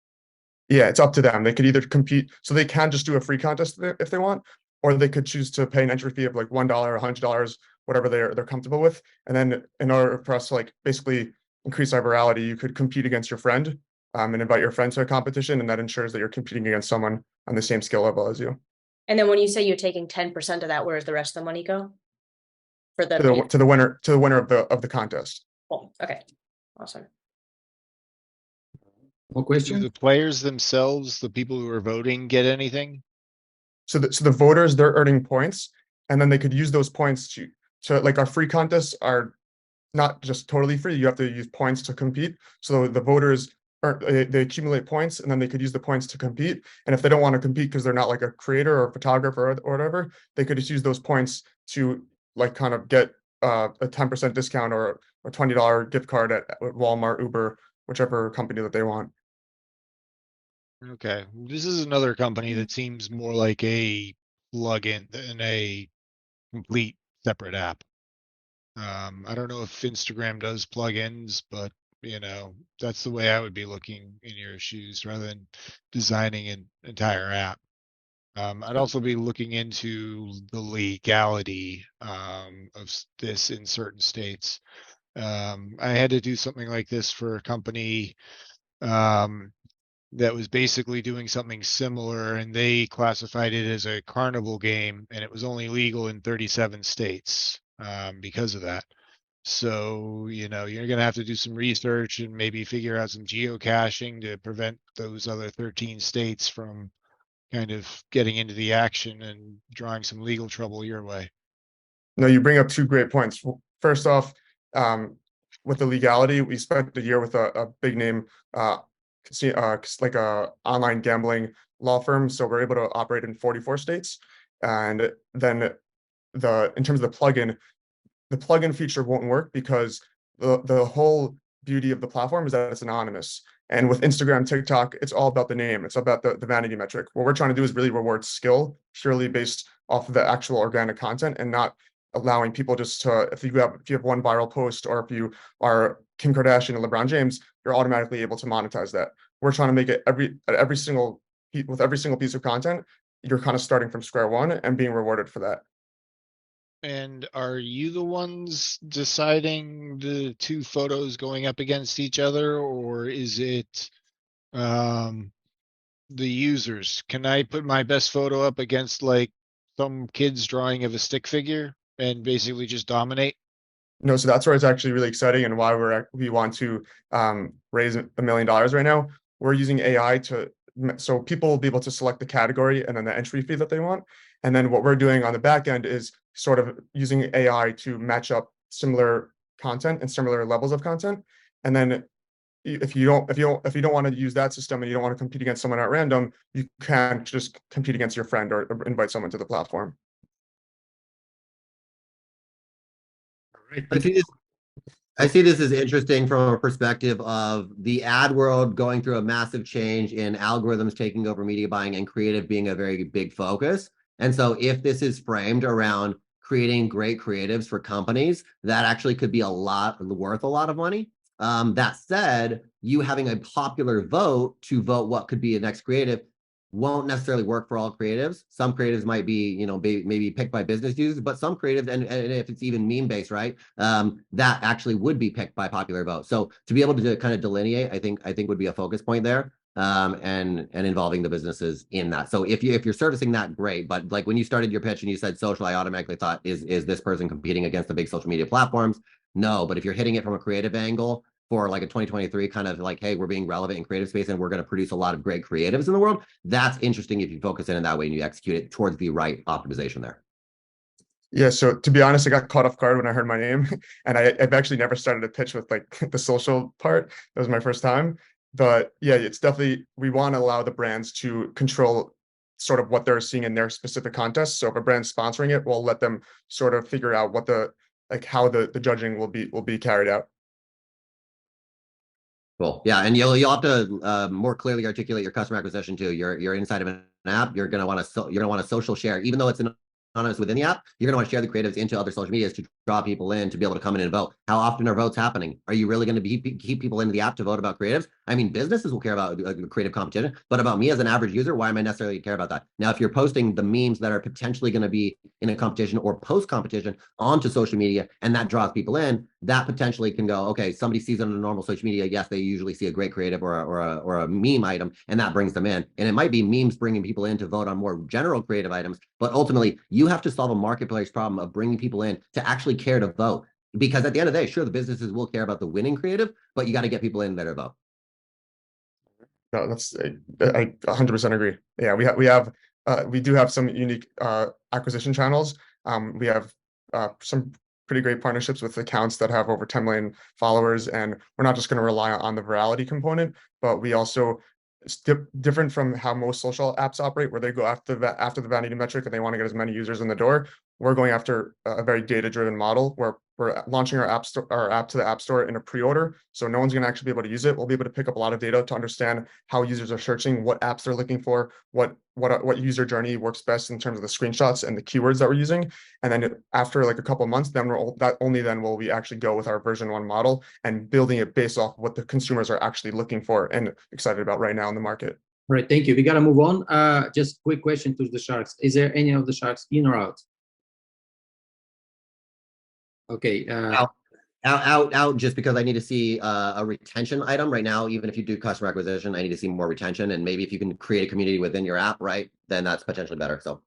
Yeah, it's up to them. They could either compete, so they can just do a free contest if they want, or they could choose to pay an entry fee of like $1 or $100, whatever they're comfortable with. And then in order for us to like basically increase our virality, you could compete against your friend and invite your friend to a competition, and that ensures that you're competing against someone on the same skill level as you. And then when you say you're taking 10% of that, where does the rest of the money go? For the to the winner of the contest. Cool. Okay. Awesome. More questions? Do the players themselves, the people who are voting, get anything? So the voters, they're earning points, and then they could use those points to like our free contests are not just totally free. You have to use points to compete. So the voters they accumulate points, and then they could use the points to compete. And if they don't want to compete because they're not like a creator or a photographer or whatever, they could just use those points to like kind of get a 10% discount or a $20 gift card at Walmart, Uber, whichever company that they want. Okay, this is another company that seems more like a plugin than a complete separate app. I don't know if Instagram does plugins, but that's the way I would be looking in your shoes rather than designing an entire app. I'd also be looking into the legality of this in certain states. I had to do something like this for a company that was basically doing something similar, and they classified it as a carnival game, and it was only legal in 37 states because of that. So, you're going to have to do some research and maybe figure out some geocaching to prevent those other 13 states from kind of getting into the action and drawing some legal trouble your way. No, you bring up two great points. First off, with the legality, we spent a year with a big name, like a online gambling law firm. So we're able to operate in 44 states. And then in terms of the plugin feature won't work because the whole beauty of the platform is that it's anonymous. And with Instagram, TikTok, it's all about the name. It's about the vanity metric. What we're trying to do is really reward skill purely based off of the actual organic content and not allowing people just to, if you have one viral post or if you are Kim Kardashian and LeBron James, you're automatically able to monetize that. We're trying to make it with every single piece of content, you're kind of starting from square one and being rewarded for that. And are you the ones deciding the two photos going up against each other, or is it the users? Can I put my best photo up against like some kid's drawing of a stick figure and basically just dominate? No, so that's where it's actually really exciting and why we want to raise $1 million right now. We're using AI so people will be able to select the category and then the entry fee that they want. And then what we're doing on the back end is sort of using AI to match up similar content and similar levels of content. And then if you don't want to use that system and you don't want to compete against someone at random, you can just compete against your friend or invite someone to the platform. I see this as interesting from a perspective of the ad world going through a massive change in algorithms taking over media buying and creative being a very big focus. And so if this is framed around creating great creatives for companies, that actually could be worth a lot of money. That said, you having a popular vote to vote what could be a next creative won't necessarily work for all creatives. Some creatives might be, maybe picked by business users, but some creatives, and if it's even meme based, right, that actually would be picked by popular vote. So to be able to kind of delineate, I think would be a focus point there, and involving the businesses in that. So if you're servicing that, great. But like when you started your pitch and you said social, I automatically thought, is this person competing against the big social media platforms? No, but if you're hitting it from a creative angle, for like a 2023 kind of like, hey, we're being relevant in creative space and we're going to produce a lot of great creatives in the world. That's interesting if you focus in that way and you execute it towards the right optimization there. Yeah, so to be honest, I got caught off guard when I heard my name, and I've actually never started a pitch with like the social part. That was my first time. But yeah, it's definitely, we want to allow the brands to control sort of what they're seeing in their specific contests. So if a brand's sponsoring it, we'll let them sort of figure out what how the judging will be carried out. Cool. Yeah, and you'll have to more clearly articulate your customer acquisition too. You're inside of an app. You're gonna want to social share, even though it's anonymous within the app. You're gonna want to share the creatives into other social medias to draw people in to be able to come in and vote. How often are votes happening? Are you really going to keep people into the app to vote about creatives? I mean, businesses will care about creative competition, but about me as an average user, why am I necessarily care about that? Now, if you're posting the memes that are potentially going to be in a competition or post competition onto social media, and that draws people in, that potentially can go, okay, somebody sees it on a normal social media. Yes, they usually see a great creative or a meme item, and that brings them in. And it might be memes bringing people in to vote on more general creative items, but ultimately you have to solve a marketplace problem of bringing people in to actually care to vote. Because at the end of the day, sure, the businesses will care about the winning creative, but you got to get people in there to vote. No, I 100% agree. Yeah, we do have some unique acquisition channels. We have some pretty great partnerships with accounts that have over 10 million followers, and we're not just going to rely on the virality component, but we also, it's different from how most social apps operate, where they go after the vanity metric and they want to get as many users in the door. We're going after a very data-driven model where we're launching our app to the App Store in a pre-order. So no one's going to actually be able to use it. We'll be able to pick up a lot of data to understand how users are searching, what apps they're looking for, what user journey works best in terms of the screenshots and the keywords that we're using. And then after like a couple of months, then only then will we actually go with our version 1 model and building it based off what the consumers are actually looking for and excited about right now in the market. All right, thank you. We got to move on. Just quick question to the Sharks. Is there any of the Sharks in or out? Okay. Out just because I need to see a retention item right now. Even if you do customer acquisition, I need to see more retention, and maybe if you can create a community within your app, right, then that's potentially better. So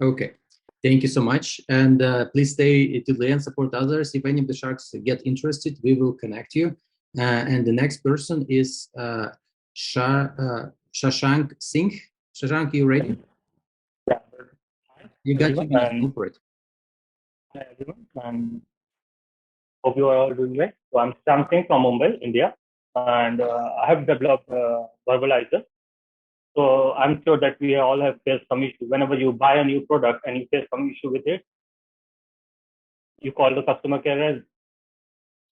okay, Thank you so much. And please stay to the end, support others. If any of the sharks get interested, we will connect you. And the next person is Shashank Singh. Shashank, you ready? Yeah. You got Everyone, 2 minutes. Go for it. Hi everyone, and hope you are all doing well. So I'm Shamsing from Mumbai, India, and I have developed Verbalizer. So I'm sure that we all have faced some issue. Whenever you buy a new product and you face some issue with it, you call the customer care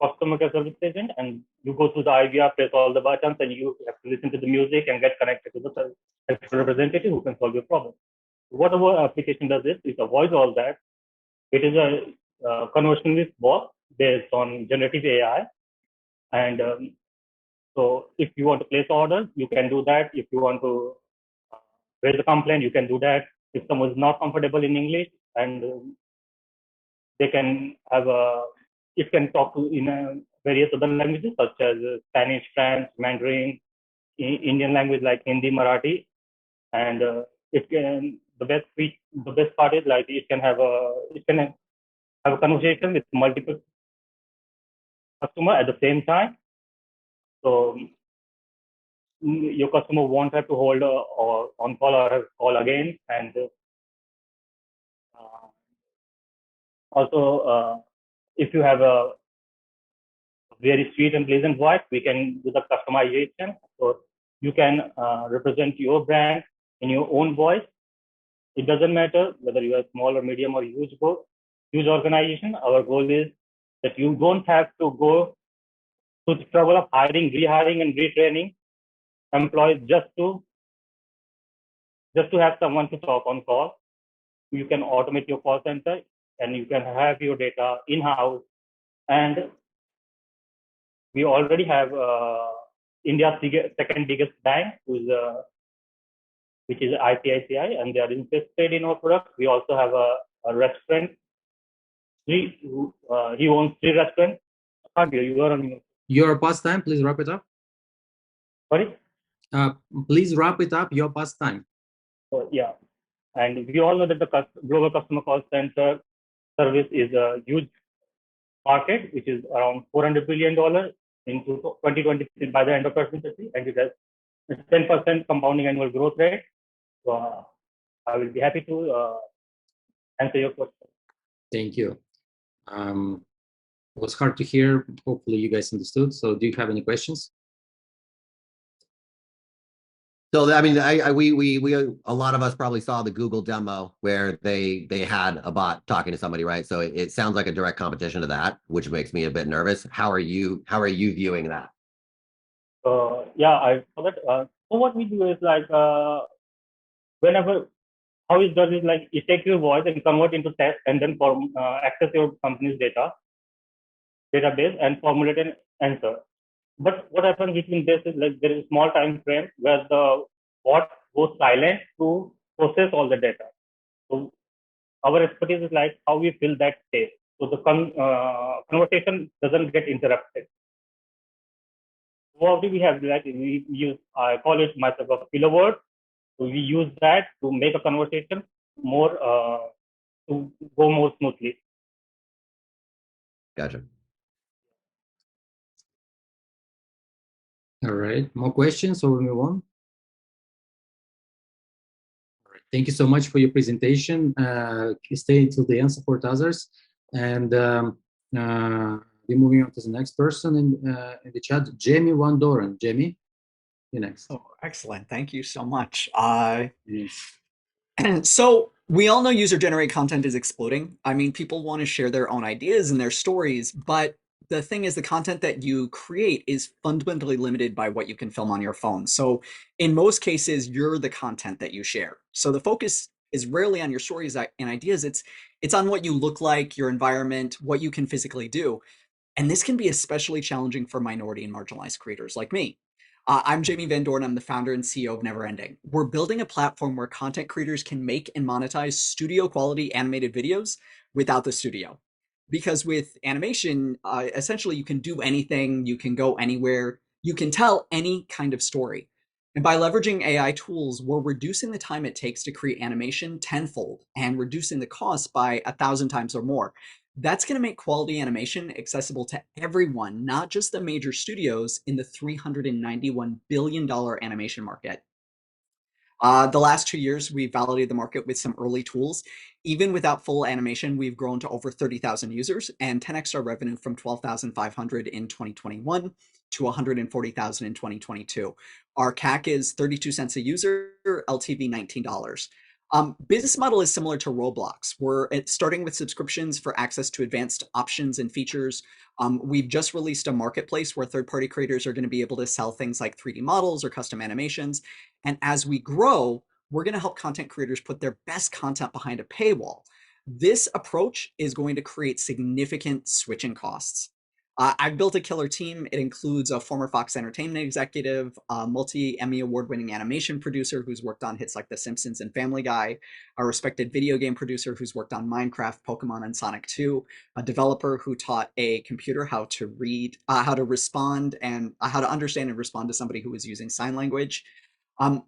service agent, and you go through the IVR, press all the buttons, and you have to listen to the music and get connected to the representative who can solve your problem. What our application does is it avoids all that. It is a conversationalist bot based on generative AI, and so if you want to place orders, you can do that. If you want to raise a complaint, you can do that. If someone is not comfortable in English, and they can have it can talk to in various other languages such as Spanish, French, Mandarin, Indian language like Hindi, Marathi, and it can the best part is like it can have a conversation with multiple customers at the same time. So your customer won't have to hold or on call or call again. And also, if you have a very sweet and pleasant voice, we can do the customization. So you can represent your brand in your own voice. It doesn't matter whether you are small or medium or huge organization. Our goal is that you don't have to go to the trouble of hiring, rehiring, and retraining employees just to have someone to talk on call. You can automate your call center, and you can have your data in-house. And we already have India's second biggest bank, which is ICICI, and they are interested in our product. We also have a restaurant. He owns 3 restaurants. You are on. Your past time, please wrap it up. Sorry? Please wrap it up, your past time. So, yeah. And we all know that the global customer call center service is a huge market, which is around $400 billion into 2023 by the end of 2023, and it has a 10% compounding annual growth rate. So I will be happy to answer your question. Thank you. It was hard to hear. Hopefully you guys understood. So do you have any questions? So I mean, we a lot of us probably saw the Google demo where they had a bot talking to somebody, right? So it sounds like a direct competition to that, which makes me a bit nervous. How are you viewing that? Yeah, I saw that. So what we do is like whenever how it does is like it takes your voice and convert into text and then access your company's database and formulate an answer. But what happens between this is like there is a small time frame where the bot goes silent to process all the data. So our expertise is like how we fill that space. So the conversation doesn't get interrupted. What do we have? Like we use, I call it myself a filler word. So we use that to make a conversation more to go more smoothly. Gotcha. All right, more questions or we move on? All right. Thank you so much for your presentation. Stay until the end, support others. And we're moving on to the next person in the chat, Jamie Van Doren. Jamie, you're next. Oh, excellent. Thank you so much. So we all know user-generated content is exploding. I mean, people want to share their own ideas and their stories, but the thing is the content that you create is fundamentally limited by what you can film on your phone. So in most cases, you're the content that you share. So the focus is rarely on your stories and ideas. It's on what you look like, your environment, what you can physically do. And this can be especially challenging for minority and marginalized creators like me. I'm Jamie Van Doren. I'm the founder and CEO of Neverending. We're building a platform where content creators can make and monetize studio quality animated videos without the studio. Because with animation, essentially you can do anything, you can go anywhere, you can tell any kind of story. And by leveraging AI tools, we're reducing the time it takes to create animation tenfold and reducing the cost by 1,000 times or more. That's going to make quality animation accessible to everyone, not just the major studios in the $391 billion animation market. The last 2 years, we validated the market with some early tools. Even without full animation, we've grown to over 30,000 users and 10x our revenue from 12,500 in 2021 to 140,000 in 2022. Our CAC is 32 cents a user, LTV $19. Business model is similar to Roblox. We're starting with subscriptions for access to advanced options and features. We've just released a marketplace where third-party creators are going to be able to sell things like 3D models or custom animations. And as we grow, we're going to help content creators put their best content behind a paywall. This approach is going to create significant switching costs. I've built a killer team. It includes a former Fox Entertainment executive, a multi-Emmy award-winning animation producer who's worked on hits like The Simpsons and Family Guy, a respected video game producer who's worked on Minecraft, Pokemon, and Sonic 2, a developer who taught a computer how to read, how to respond, and how to understand and respond to somebody who was using sign language.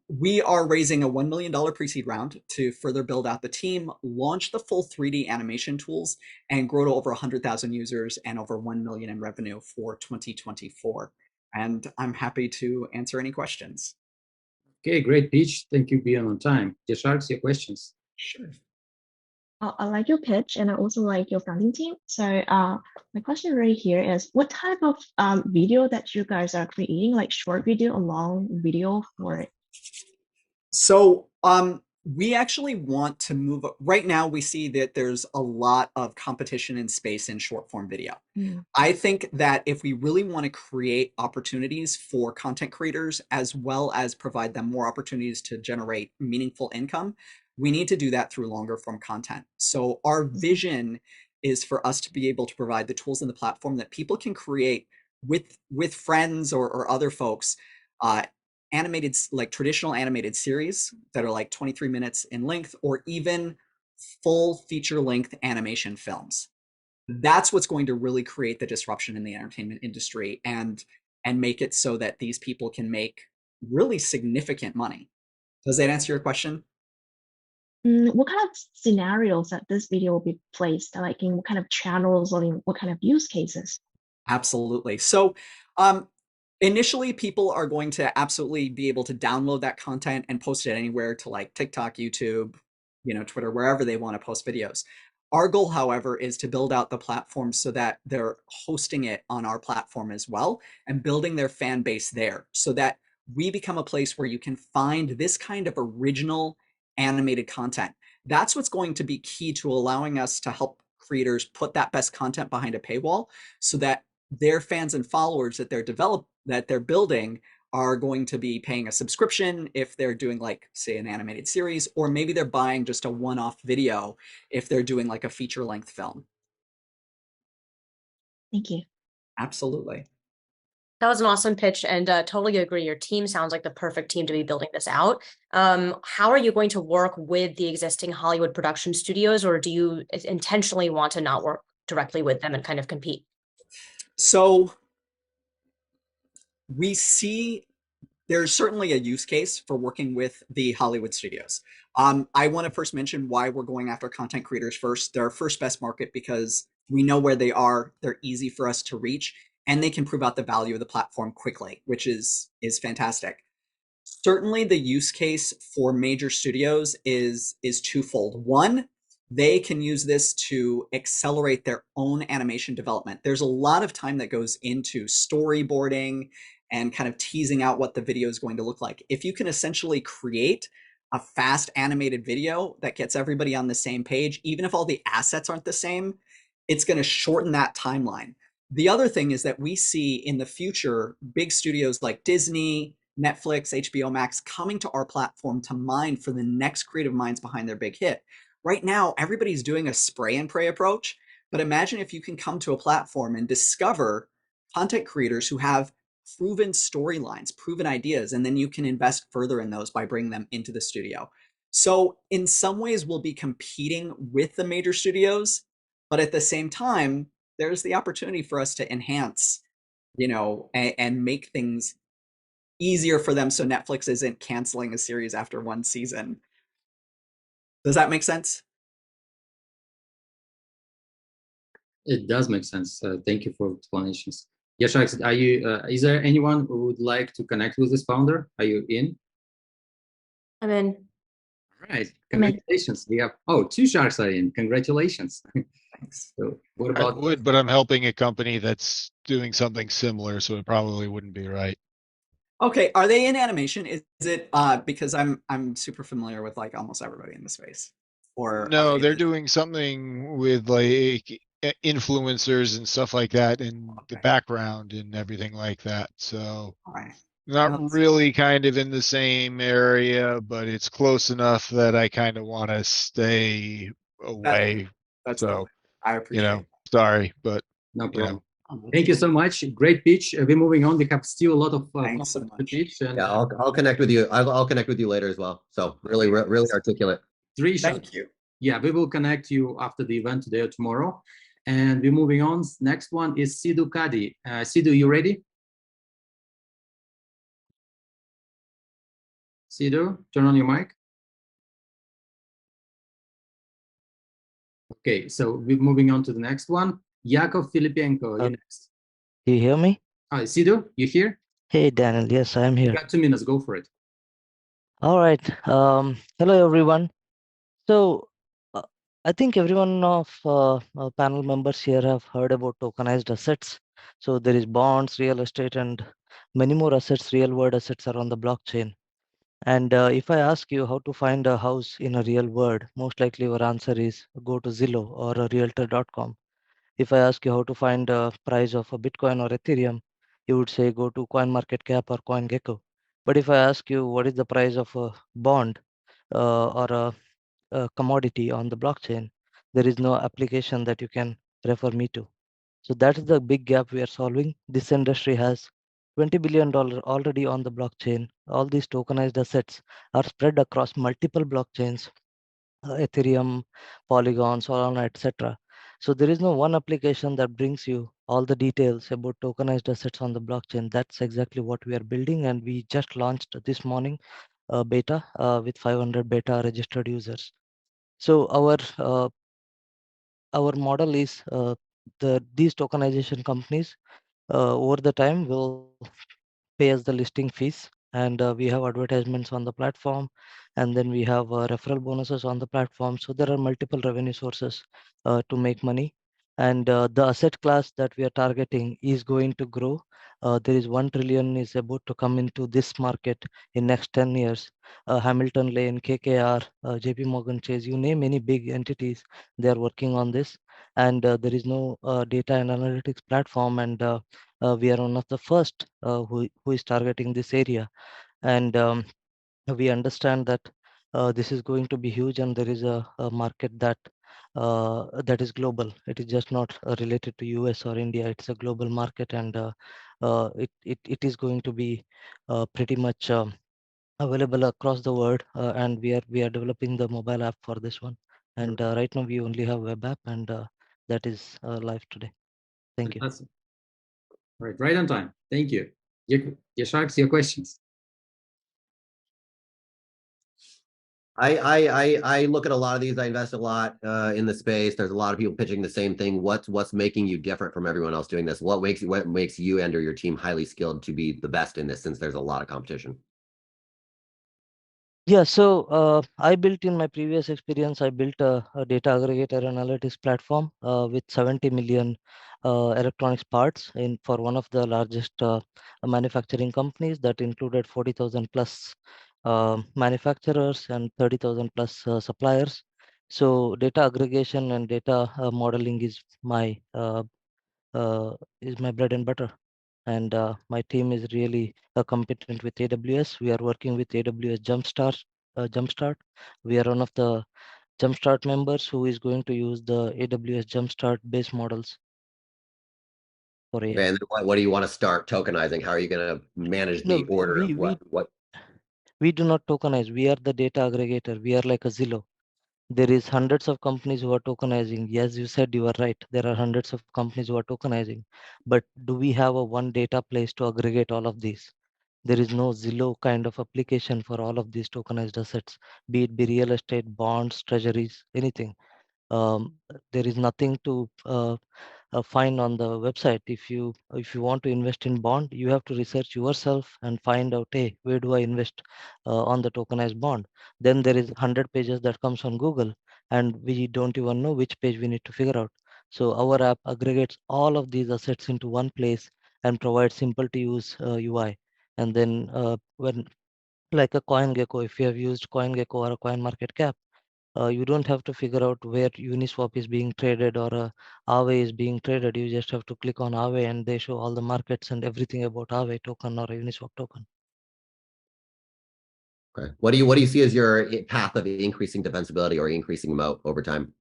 We are raising a $1 million pre-seed round to further build out the team, launch the full 3D animation tools, and grow to over 100,000 users and over 1 million in revenue for 2024. And I'm happy to answer any questions. Okay, great pitch. Thank you for being on time. The Sharks, your questions. Sure. I like your pitch, and I also like your founding team. So my question right here is, what type of video that you guys are creating, like short video or long video for it? So we actually want to move. Right now, we see that there's a lot of competition in space in short form video. I think that if we really want to create opportunities for content creators, as well as provide them more opportunities to generate meaningful income, we need to do that through longer form content. So our vision is for us to be able to provide the tools in the platform that people can create with friends or other folks, animated, like traditional animated series that are like 23 minutes in length, or even full feature length animation films. That's what's going to really create the disruption in the entertainment industry and make it so that these people can make really significant money. Does that answer your question? What kind of scenarios that this video will be placed, like in what kind of channels or in what kind of use cases? Absolutely. So initially, people are going to absolutely be able to download that content and post it anywhere to like TikTok, YouTube, Twitter, wherever they want to post videos. Our goal, however, is to build out the platform so that they're hosting it on our platform as well and building their fan base there so that we become a place where you can find this kind of original animated content. That's what's going to be key to allowing us to help creators put that best content behind a paywall so that their fans and followers that they're building are going to be paying a subscription if they're doing, like, say, an animated series, or maybe they're buying just a one-off video if they're doing like a feature-length film. Thank you. Absolutely. That was an awesome pitch, and totally agree. Your team sounds like the perfect team to be building this out. How are you going to work with the existing Hollywood production studios, or do you intentionally want to not work directly with them and kind of compete? So we see there's certainly a use case for working with the Hollywood studios. I want to first mention why we're going after content creators first. They're our first best market because we know where they are, they're easy for us to reach, and they can prove out the value of the platform quickly, which is fantastic. Certainly the use case for major studios is twofold. One, they can use this to accelerate their own animation development. There's a lot of time that goes into storyboarding and kind of teasing out what the video is going to look like. If you can essentially create a fast animated video that gets everybody on the same page, even if all the assets aren't the same, it's going to shorten that timeline. The other thing is that we see in the future big studios like Disney, Netflix, HBO Max coming to our platform to mine for the next creative minds behind their big hit. Right now, everybody's doing a spray and pray approach, but imagine if you can come to a platform and discover content creators who have proven storylines, proven ideas, and then you can invest further in those by bringing them into the studio. So in some ways, we'll be competing with the major studios, but at the same time, there's the opportunity for us to enhance, and make things easier for them so Netflix isn't canceling a series after one season. Does that make sense? It does make sense. Thank you for explanations. Yeah, Sharks, are you? Is there anyone who would like to connect with this founder? Are you in? I'm in. All right, congratulations. We have two Sharks are in. Congratulations. Thanks. So what I about? would, but I'm helping a company that's doing something similar, so it probably wouldn't be right. Okay, are they in animation? Is it because I'm super familiar with like almost everybody in the space? Or are No, they they're just- doing something with like influencers and stuff like that in the background and everything like that. So all right. not Well, really kind of in the same area, but it's close enough that I kind of want to stay away. That's So, lovely. I appreciate it. sorry, but No problem. Oh, that's Thank you cool. so much. Great pitch. We're moving on. We have still a lot of Thanks so to much. pitch. And, Yeah, I'll connect with you. I'll connect with you later as well. So really articulate. 3 shots. Thank you. Yeah, we will connect you after the event today or tomorrow. And we're moving on. Next one is Sidhu Kadi. Sidhu, you ready? Sidhu, turn on your mic. Okay, so we're moving on to the next one. Yakov Filipenko, you next. Do you hear me? Hi, Sidhu, you here? Hey, Daniel. Yes, I'm You here. got 2 minutes. Go for it. All right. Hello, everyone. So, I think everyone of panel members here have heard about tokenized assets. So there is bonds, real estate, and many more assets, real world assets are on the blockchain. And if I ask you how to find a house in a real world, most likely your answer is go to Zillow or realtor.com. If I ask you how to find a price of a Bitcoin or Ethereum, you would say go to CoinMarketCap or CoinGecko. But if I ask you what is the price of a bond or a commodity on the blockchain, there is no application that you can refer me to. So that is the big gap we are solving. This industry has $20 billion already on the blockchain. All these tokenized assets are spread across multiple blockchains, Ethereum, Polygon, Solana, etc. So there is no one application that brings you all the details about tokenized assets on the blockchain. That's exactly what we are building, and we just launched this morning beta with 500 beta registered users. So our model is these tokenization companies over the time will pay us the listing fees, and we have advertisements on the platform, and then we have referral bonuses on the platform. So there are multiple revenue sources to make money, and the asset class that we are targeting is going to grow. There is 1 trillion is about to come into this market in next 10 years. Hamilton Lane, KKR, JP Morgan Chase, you name any big entities, they are working on this. And there is no data and analytics platform, and we are one of the first who is targeting this area. And we understand that this is going to be huge, and there is a market that is global. It is just not related to US or India. It's a global market, and it is going to be pretty much available across the world. And we are developing the mobile app for this one. And right now we only have web app, and that is live today. Thank you. Fantastic. All right on time. Thank you. Your Sharks, your questions. I look at a lot of these. I invest a lot in the space. There's a lot of people pitching the same thing. What's making you different from everyone else doing this? What makes you and or your team highly skilled to be the best in this, since there's a lot of competition? Yeah, so I built in my previous experience, I built a data aggregator analytics platform with 70 million electronics parts for one of the largest manufacturing companies that included 40,000 plus manufacturers and 30,000 plus suppliers. So data aggregation and data modeling is my bread and butter. And my team is really competent with AWS. We are working with AWS Jumpstart. We are one of the Jumpstart members who is going to use the AWS Jumpstart base models for AI. And what do you want to start tokenizing? How are you going to manage the order of what? We do not tokenize. We are the data aggregator. We are like a Zillow. There is hundreds of companies who are tokenizing. Yes, you said you are right. There are hundreds of companies who are tokenizing. But do we have a one data place to aggregate all of these? There is no Zillow kind of application for all of these tokenized assets, be it be real estate, bonds, treasuries, anything. There is nothing to find on the website. If you want to invest in bond, you have to research yourself and find out, hey, where do I invest on the tokenized bond? Then there is 100 pages that comes on Google, and we don't even know which page we need to figure out. So our app aggregates all of these assets into one place and provides simple to use UI. And then when like a CoinGecko, if you have used CoinGecko or a CoinMarketCap, you don't have to figure out where Uniswap is being traded or Aave is being traded. You just have to click on Aave and they show all the markets and everything about Aave token or a Uniswap token. Okay. What do you see as your path of increasing defensibility or increasing moat over time?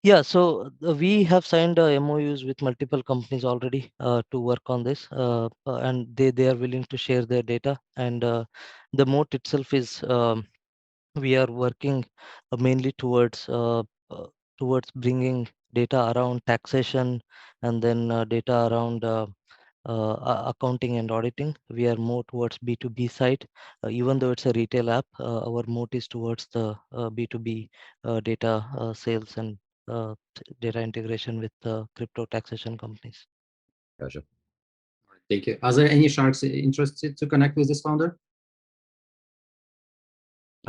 Yeah, so we have signed MOUs with multiple companies already to work on this, and they are willing to share their data. And the moat itself is we are working mainly towards bringing data around taxation and then data around accounting and auditing. We are more towards B2B side. Even though it's a retail app, our moat is towards the B2B data sales and data integration with crypto taxation companies. Gotcha. Thank you. Are there any sharks interested to connect with this founder?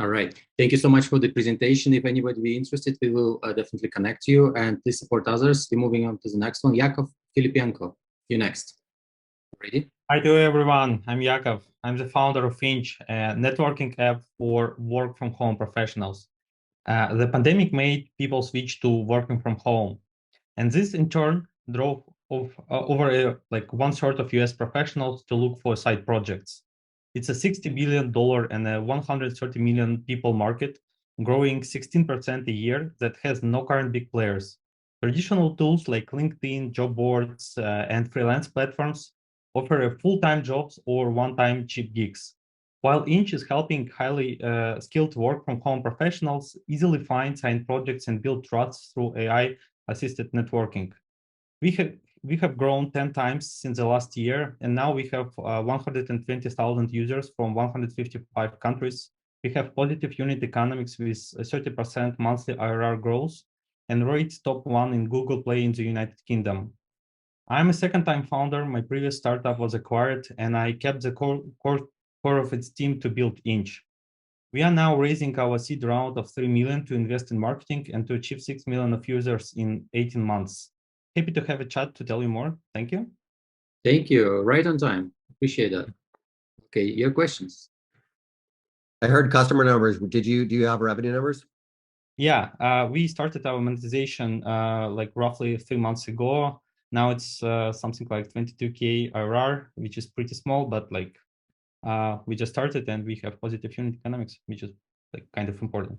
All right. Thank you so much for the presentation. If anybody be interested, we will definitely connect you, and please support others. We're moving on to the next one. Yakov Filipenko, you next. Ready? Hi to everyone. I'm Yakov. I'm the founder of Inch, a networking app for work from home professionals. The pandemic made people switch to working from home, and this in turn drove over like 1/3 of US professionals to look for side projects. It's a $60 billion and a 130 million people market, growing 16% a year, that has no current big players. Traditional tools like LinkedIn, job boards, and freelance platforms offer full-time jobs or one-time cheap gigs, while Inch is helping highly skilled work-from-home professionals easily find side projects and build trust through AI-assisted networking. We have grown 10 times since the last year, and now we have 120,000 users from 155 countries. We have positive unit economics with 30% monthly IRR growth and rates top 1 in Google Play in the United Kingdom. I'm a second-time founder. My previous startup was acquired, and I kept the core of its team to build Inch. We are now raising our seed round of 3 million to invest in marketing and to achieve 6 million of users in 18 months. Happy to have a chat to tell you more. Thank you. Thank you. Right on time. Appreciate that. Okay, your questions. I heard customer numbers. Do you have revenue numbers? Yeah, we started our monetization like roughly 3 months ago. Now it's something like 22K IRR, which is pretty small, but like we just started and we have positive unit economics, which is like kind of important.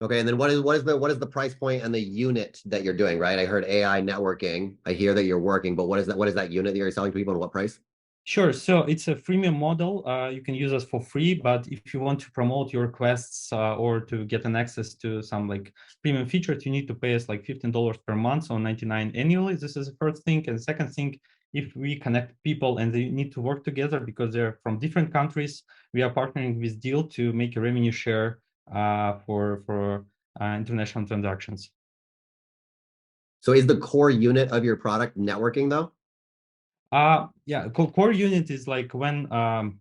Okay, and then what is the price point and the unit that you're doing, right? I heard AI networking. I hear that you're working, but what is that unit that you're selling to people and what price? Sure. So it's a freemium model. You can use us for free, but if you want to promote your requests or to get an access to some like premium features, you need to pay us like $15 per month or $99 annually. This is the first thing. And the second thing, if we connect people and they need to work together because they're from different countries, we are partnering with Deal to make a revenue share for international transactions. So is the core unit of your product networking though? Yeah, core unit is like when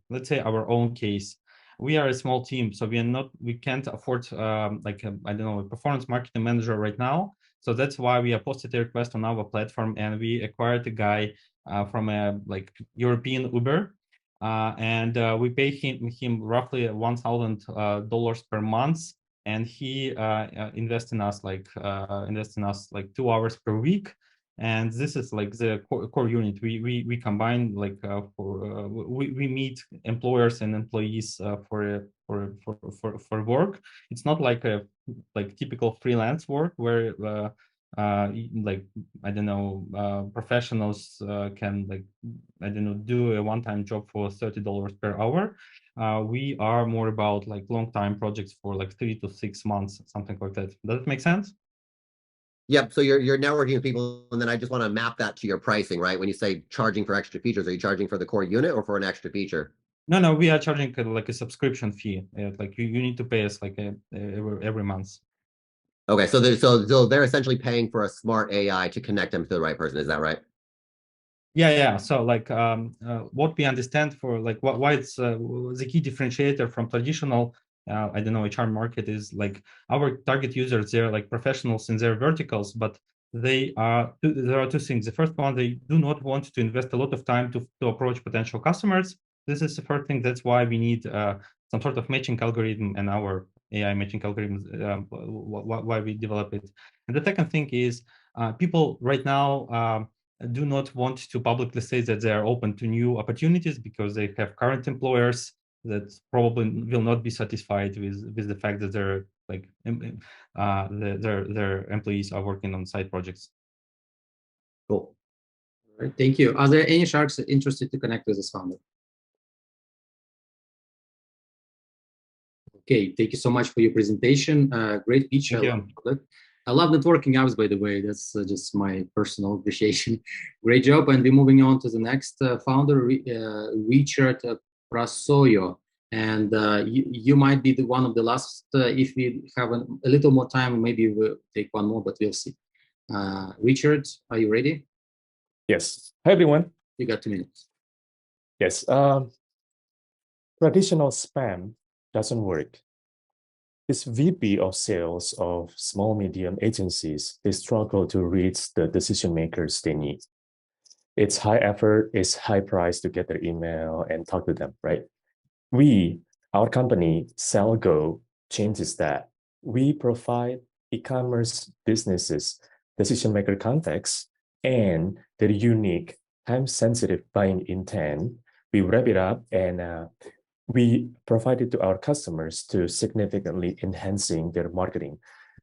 let's say our own case, we are a small team, so we can't afford like I don't know, a performance marketing manager right now. So that's why we posted a request on our platform and we acquired a guy from a like European Uber, and we pay him roughly $1,000 per month, and he invests in us like 2 hours per week. And this is like the core unit. We combine like we meet employers and employees for work. It's not like a typical freelance work where like I don't know, professionals can like I don't know, do a one-time job for $30 per hour. We are more about like long-time projects for like 3 to 6 months, something like that. Does it make sense? Yep. So you're networking with people, and then I just want to map that to your pricing, right? When you say charging for extra features, are you charging for the core unit or for an extra feature? No, we are charging like a subscription fee. Like you need to pay us like every month. Okay, so they're essentially paying for a smart AI to connect them to the right person. Is that right? Yeah. So like what we understand for like why it's the key differentiator from traditional I don't know, HR market is like our target users, they're like professionals in their verticals, but there are two things. The first one, they do not want to invest a lot of time to approach potential customers. This is the first thing. That's why we need some sort of matching algorithm, and our AI matching algorithms, why we develop it. And the second thing is people right now do not want to publicly say that they are open to new opportunities because they have current employers that probably will not be satisfied with the fact that their like their employees are working on side projects. Cool. All right, thank you. Are there any sharks interested to connect with this founder? Okay, thank you so much for your presentation. Great pitch. I love networking apps, by the way. That's just my personal appreciation. Great job. And we're moving on to the next founder, Richard Prasoyo. And you might be one of the last. If we have a little more time, maybe we'll take one more, but we'll see. Richard, are you ready? Yes. Hi, everyone. You got 2 minutes. Yes. Traditional spam doesn't work. This VP of sales of small, medium agencies, they struggle to reach the decision makers they need. It's high effort, it's high price to get their email and talk to them, right? Our company, SellGo, changes that. We provide e-commerce businesses decision maker context and their unique time-sensitive buying intent. We wrap it up and we provide it to our customers to significantly enhancing their marketing,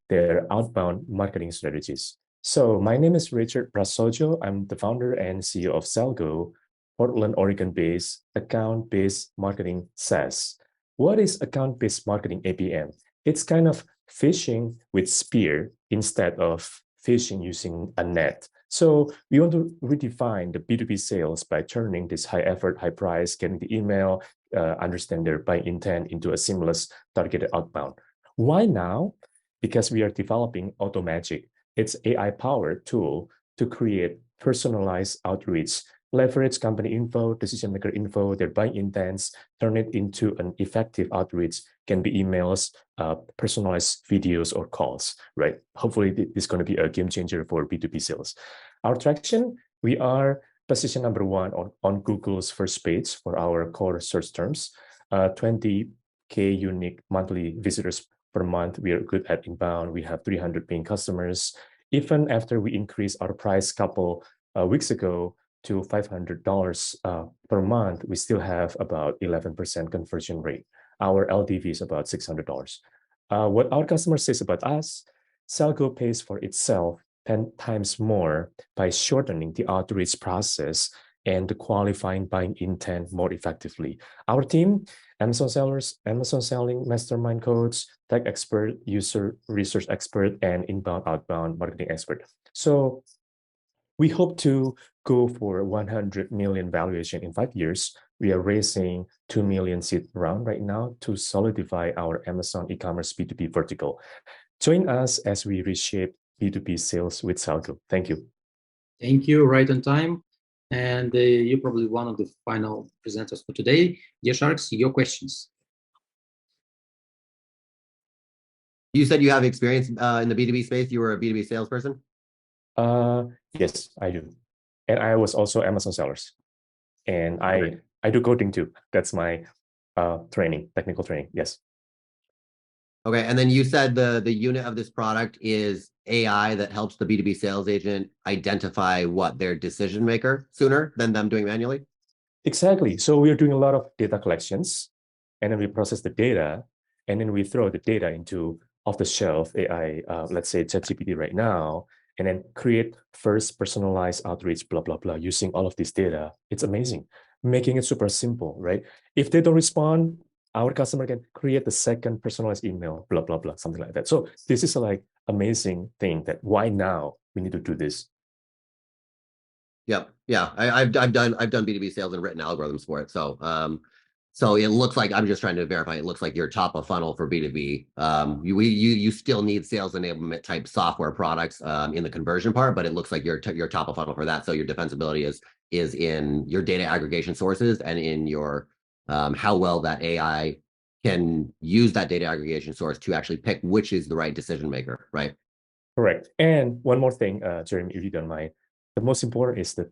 their outbound marketing strategies. So my name is Richard Prasojo. I'm the founder and CEO of SellGo, Portland, Oregon-based account-based marketing SaaS. What is account-based marketing, ABM? It's kind of fishing with spear instead of fishing using a net. So we want to redefine the B2B sales by turning this high effort, high price, getting the email, understand their buying intent into a seamless targeted outbound. Why now? Because we are developing AutoMagic. It's AI-powered tool to create personalized outreach, leverage company info, decision maker info, their buying intents, turn it into an effective outreach, can be emails, personalized videos or calls, right? Hopefully this is going to be a game changer for B2B sales. Our traction, we are position number 1 on Google's first page for our core search terms, 20K unique monthly visitors per month. We are good at inbound. We have 300 paying customers. Even after we increased our price a couple weeks ago to $500 per month, we still have about 11% conversion rate. Our LTV is about $600. What our customer says about us, SellGo pays for itself 10 times more by shortening the outreach process and qualifying buying intent more effectively. Our team, Amazon sellers, Amazon selling mastermind coach, tech expert, user research expert, and inbound, outbound marketing expert. So we hope to go for 100 million valuation in 5 years. We are raising 2 million seed round right now to solidify our Amazon e-commerce B2B vertical. Join us as we reshape B2B sales with SellGo. Thank you. Thank you. Right on time. And you're probably one of the final presenters for today. Dear Sharks, your questions. You said you have experience in the B2B space. You were a B2B salesperson? Yes, I do. And I was also Amazon sellers. And I do coding too. That's my training, technical training. Yes. Okay, and then you said the unit of this product is AI that helps the B2B sales agent identify what their decision maker sooner than them doing manually? Exactly. So we are doing a lot of data collections, and then we process the data, and then we throw the data into off-the-shelf AI, let's say ChatGPT right now, and then create first personalized outreach, blah, blah, blah, using all of this data. It's amazing, making it super simple, right? If they don't respond, our customer can create the second personalized email, blah, blah, blah, something like that. So this is a like amazing thing that why now we need to do this. Yep. Yeah. I've done B2B sales and written algorithms for it. So so it looks like, I'm just trying to verify, it looks like you're top of funnel for B2B. You still need sales enablement type software products in the conversion part, but it looks like you're top of funnel for that. So your defensibility is in your data aggregation sources and in your how well that AI can use that data aggregation source to actually pick which is the right decision maker, right? Correct. And one more thing, Jeremy, if you don't mind, the most important is the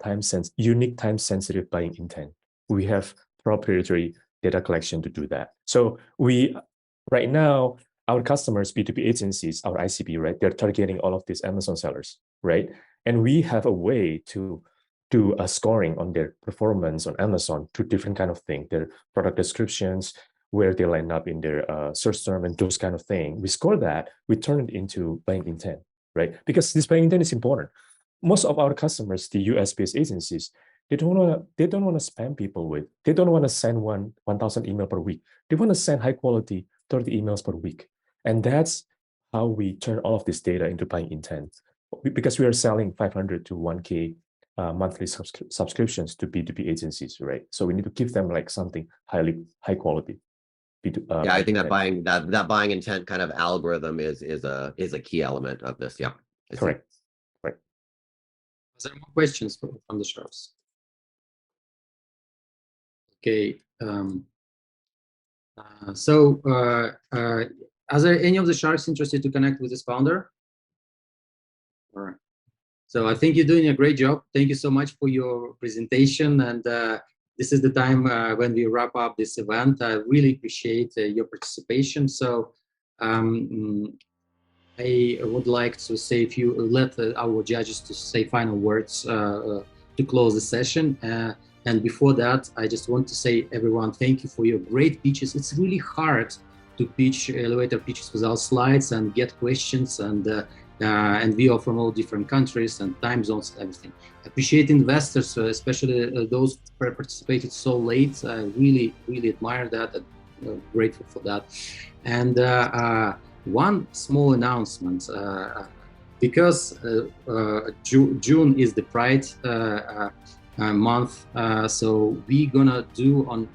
unique time sensitive buying intent. We have proprietary data collection to do that. So right now, our customers, B2B agencies, our ICP, right? They're targeting all of these Amazon sellers, right? And we have a way to do a scoring on their performance on Amazon to different kind of things, their product descriptions, where they line up in their search term and those kind of things. We score that, we turn it into buying intent, right? Because this buying intent is important. Most of our customers, the US-based agencies, they don't want to spam people with. They don't want to send 1,000 email per week. They want to send high quality 30 emails per week. And that's how we turn all of this data into buying intent. Because we are selling 500 to 1K monthly subscriptions to B2B agencies, right? So we need to give them like something high quality. Yeah, I think that buying intent kind of algorithm is a key element of this. Yeah. Correct. Right. Is there more questions from the Sharks? Okay. Are there any of the Sharks interested to connect with this founder? All right. So I think you're doing a great job. Thank you so much for your presentation. And this is the time when we wrap up this event. I really appreciate your participation. So I would like to say, if you let our judges to say final words to close the session. And before that, I just want to say, everyone, thank you for your great pitches. It's really hard to pitch elevator pitches without slides and get questions, and we are from all different countries and time zones and everything. I appreciate investors, especially those who participated so late. I really, really admire that. I'm grateful for that. And one small announcement, because June is the Pride month, so we're gonna do on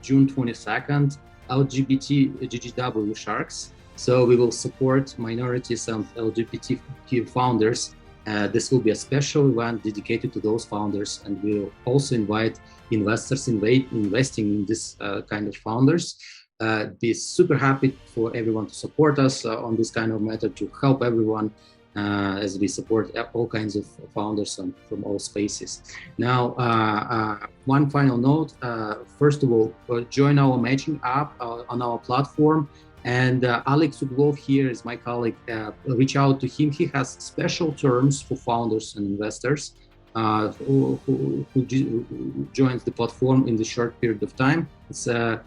June 22nd LGBT GGW Sharks. So we will support minorities and LGBTQ founders. This will be a special event dedicated to those founders, and we'll also invite investors investing in this kind of founders. Be super happy for everyone to support us on this kind of matter, to help everyone as we support all kinds of founders from all spaces. Now, one final note, first of all, join our matching app on our platform. And Alex Uglov here is my colleague. Reach out to him. He has special terms for founders and investors who joins the platform in the short period of time. It's the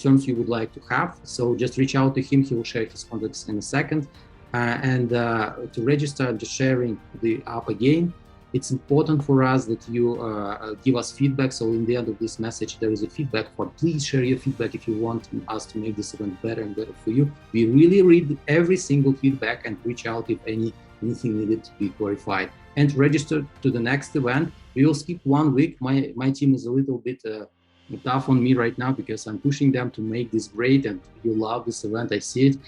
terms you would like to have. So just reach out to him. He will share his contacts in a second. And to register, I'm just sharing the app again. It's important for us that you give us feedback. So in the end of this message, there is a feedback form. Please share your feedback if you want us to make this event better and better for you. We really read every single feedback and reach out if anything needed to be clarified. And register to the next event. We will skip 1 week. My team is a little bit tough on me right now because I'm pushing them to make this great, and you love this event. I see it.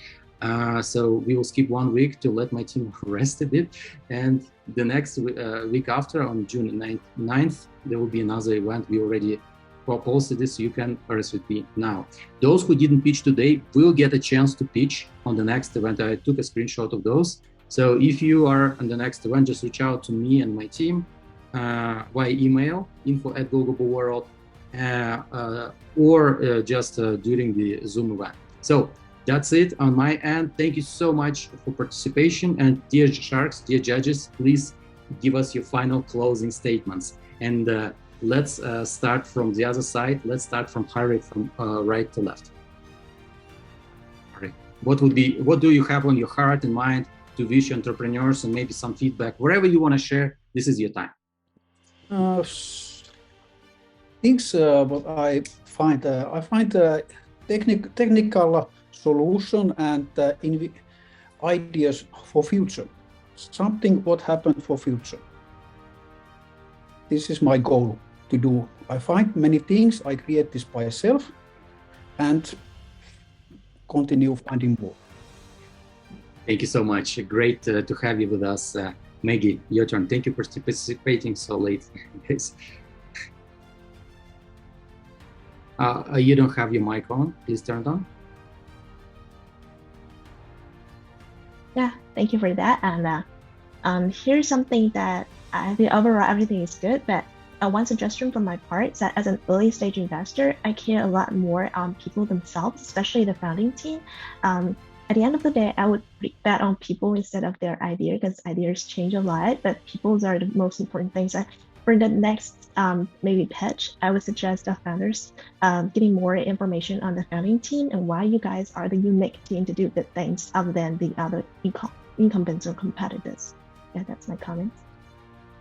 So we will skip 1 week to let my team rest a bit, and the next week after, on June 9th, there will be another event. We already posted this, so you can RSVP now. Those who didn't pitch today will get a chance to pitch on the next event. I took a screenshot of those. So if you are on the next event, just reach out to me and my team via email, info@GoGlobalWorld, or just during the Zoom event. So that's it on my end. Thank you so much for participation. And dear Sharks, dear judges, please give us your final closing statements. And let's start from the other side. Let's start from Harri, from right to left. Harri, what do you have on your heart and mind to wish entrepreneurs, and maybe some feedback, wherever you want to share? This is your time. things what I find technical solution and ideas for future. Something what happened for future. This is my goal to do. I find many things. I create this by myself and continue finding more. Thank you so much. Great to have you with us. Maggie, your turn. Thank you for participating so late. You don't have your mic on. Please turn it on. Yeah, thank you for that. And here's something that I think overall everything is good, but one suggestion from my part is that as an early stage investor, I care a lot more on people themselves, especially the founding team. At the end of the day, I would bet on people instead of their idea because ideas change a lot, but people's are the most important things. For the next maybe pitch, I would suggest the founders getting more information on the founding team and why you guys are the unique team to do good things other than the other incumbents or competitors. Yeah, that's my comment.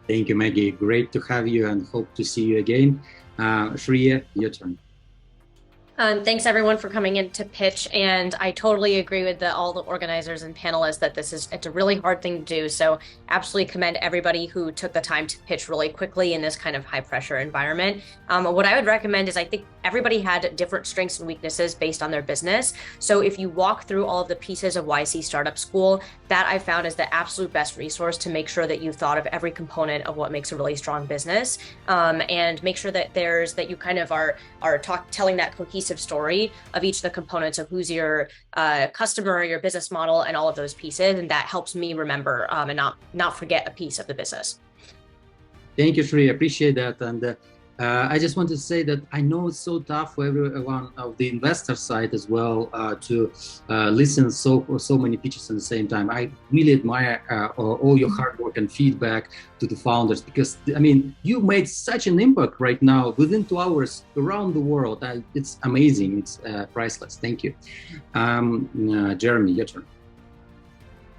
Thank you, Maggie. Great to have you and hope to see you again. Shriya, your turn. Thanks everyone for coming in to pitch, and I totally agree with all the organizers and panelists that it's a really hard thing to do. So absolutely commend everybody who took the time to pitch really quickly in this kind of high pressure environment. What I would recommend is I think everybody had different strengths and weaknesses based on their business. So if you walk through all of the pieces of YC Startup School, that I found is the absolute best resource to make sure that you've thought of every component of what makes a really strong business, and make sure that you kind of are telling that cohesive story of each of the components of who's your customer, your business model, and all of those pieces. And that helps me remember and not forget a piece of the business. Thank you, Shriya. Appreciate that. And I just want to say that I know it's so tough for everyone of the investor side as well to listen so many pitches at the same time. I really admire all your hard work and feedback to the founders, because I mean, you made such an impact right now within 2 hours around the world. It's amazing. It's priceless. Thank you. Jeremy, your turn.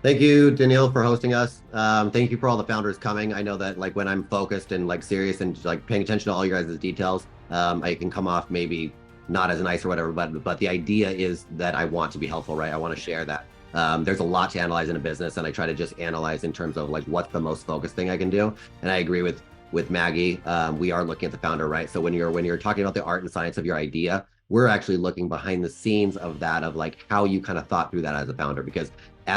Thank you, Daniil, for hosting us. Thank you for all the founders coming. I know that like when I'm focused and like serious and like paying attention to all your guys' details, I can come off maybe not as nice or whatever, but the idea is that I want to be helpful, right? I want to share that. There's a lot to analyze in a business, and I try to just analyze in terms of like what's the most focused thing I can do. And I agree with Maggie. We are looking at the founder, right? So when you're talking about the art and science of your idea, we're actually looking behind the scenes of that, of like how you kind of thought through that as a founder, because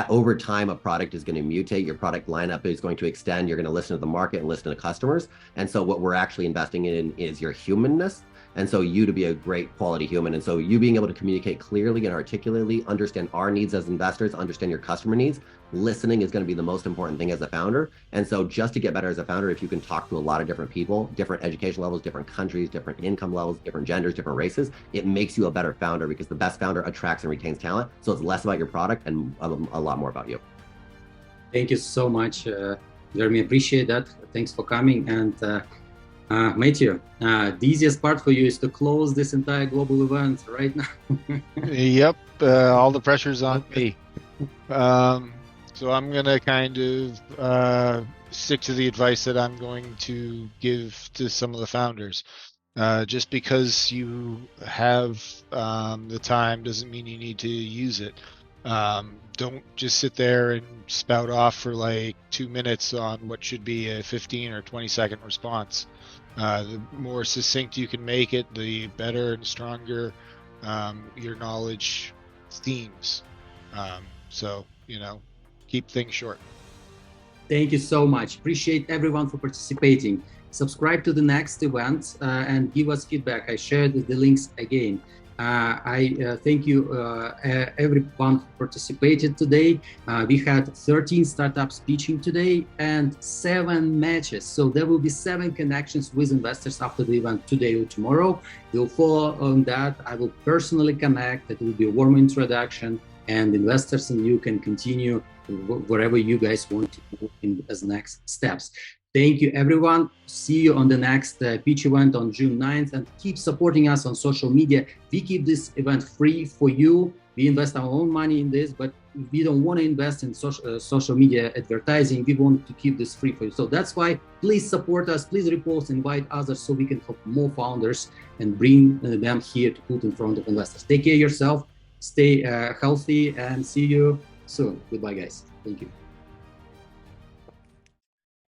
over time, a product is going to mutate, your product lineup is going to extend, you're going to listen to the market and listen to customers. And so what we're actually investing in is your humanness. And so you to be a great quality human. And so you being able to communicate clearly and articulately, understand our needs as investors, understand your customer needs, listening is going to be the most important thing as a founder. And so just to get better as a founder, if you can talk to a lot of different people, different education levels, different countries, different income levels, different genders, different races, it makes you a better founder, because the best founder attracts and retains talent. So it's less about your product and a lot more about you. Thank you so much, Jeremy. Appreciate that. Thanks for coming. And Matthew, the easiest part for you is to close this entire global event right now. Yep, all the pressure's on me. So I'm going to kind of stick to the advice that I'm going to give to some of the founders. Just because you have the time doesn't mean you need to use it. Don't just sit there and spout off for like 2 minutes on what should be a 15 or 20-second response. The more succinct you can make it, the better and stronger your knowledge seems. So, keep things short. Thank you so much. Appreciate everyone for participating. Subscribe to the next event and give us feedback. I shared the links again. I thank you everyone who participated today. We had 13 startups pitching today and 7 matches. So there will be 7 connections with investors after the event today or tomorrow. We'll follow on that. I will personally connect. It will be a warm introduction, and investors and you can continue wherever you guys want to move in as next steps. Thank you, everyone. See you on the next pitch event on June 9th, and keep supporting us on social media. We keep this event free for you. We invest our own money in this, but we don't want to invest in social media advertising. We want to keep this free for you. So that's why please support us, please repost, invite others so we can help more founders and bring them here to put in front of investors. Take care of yourself, stay healthy, and see you soon. Goodbye, guys. Thank you.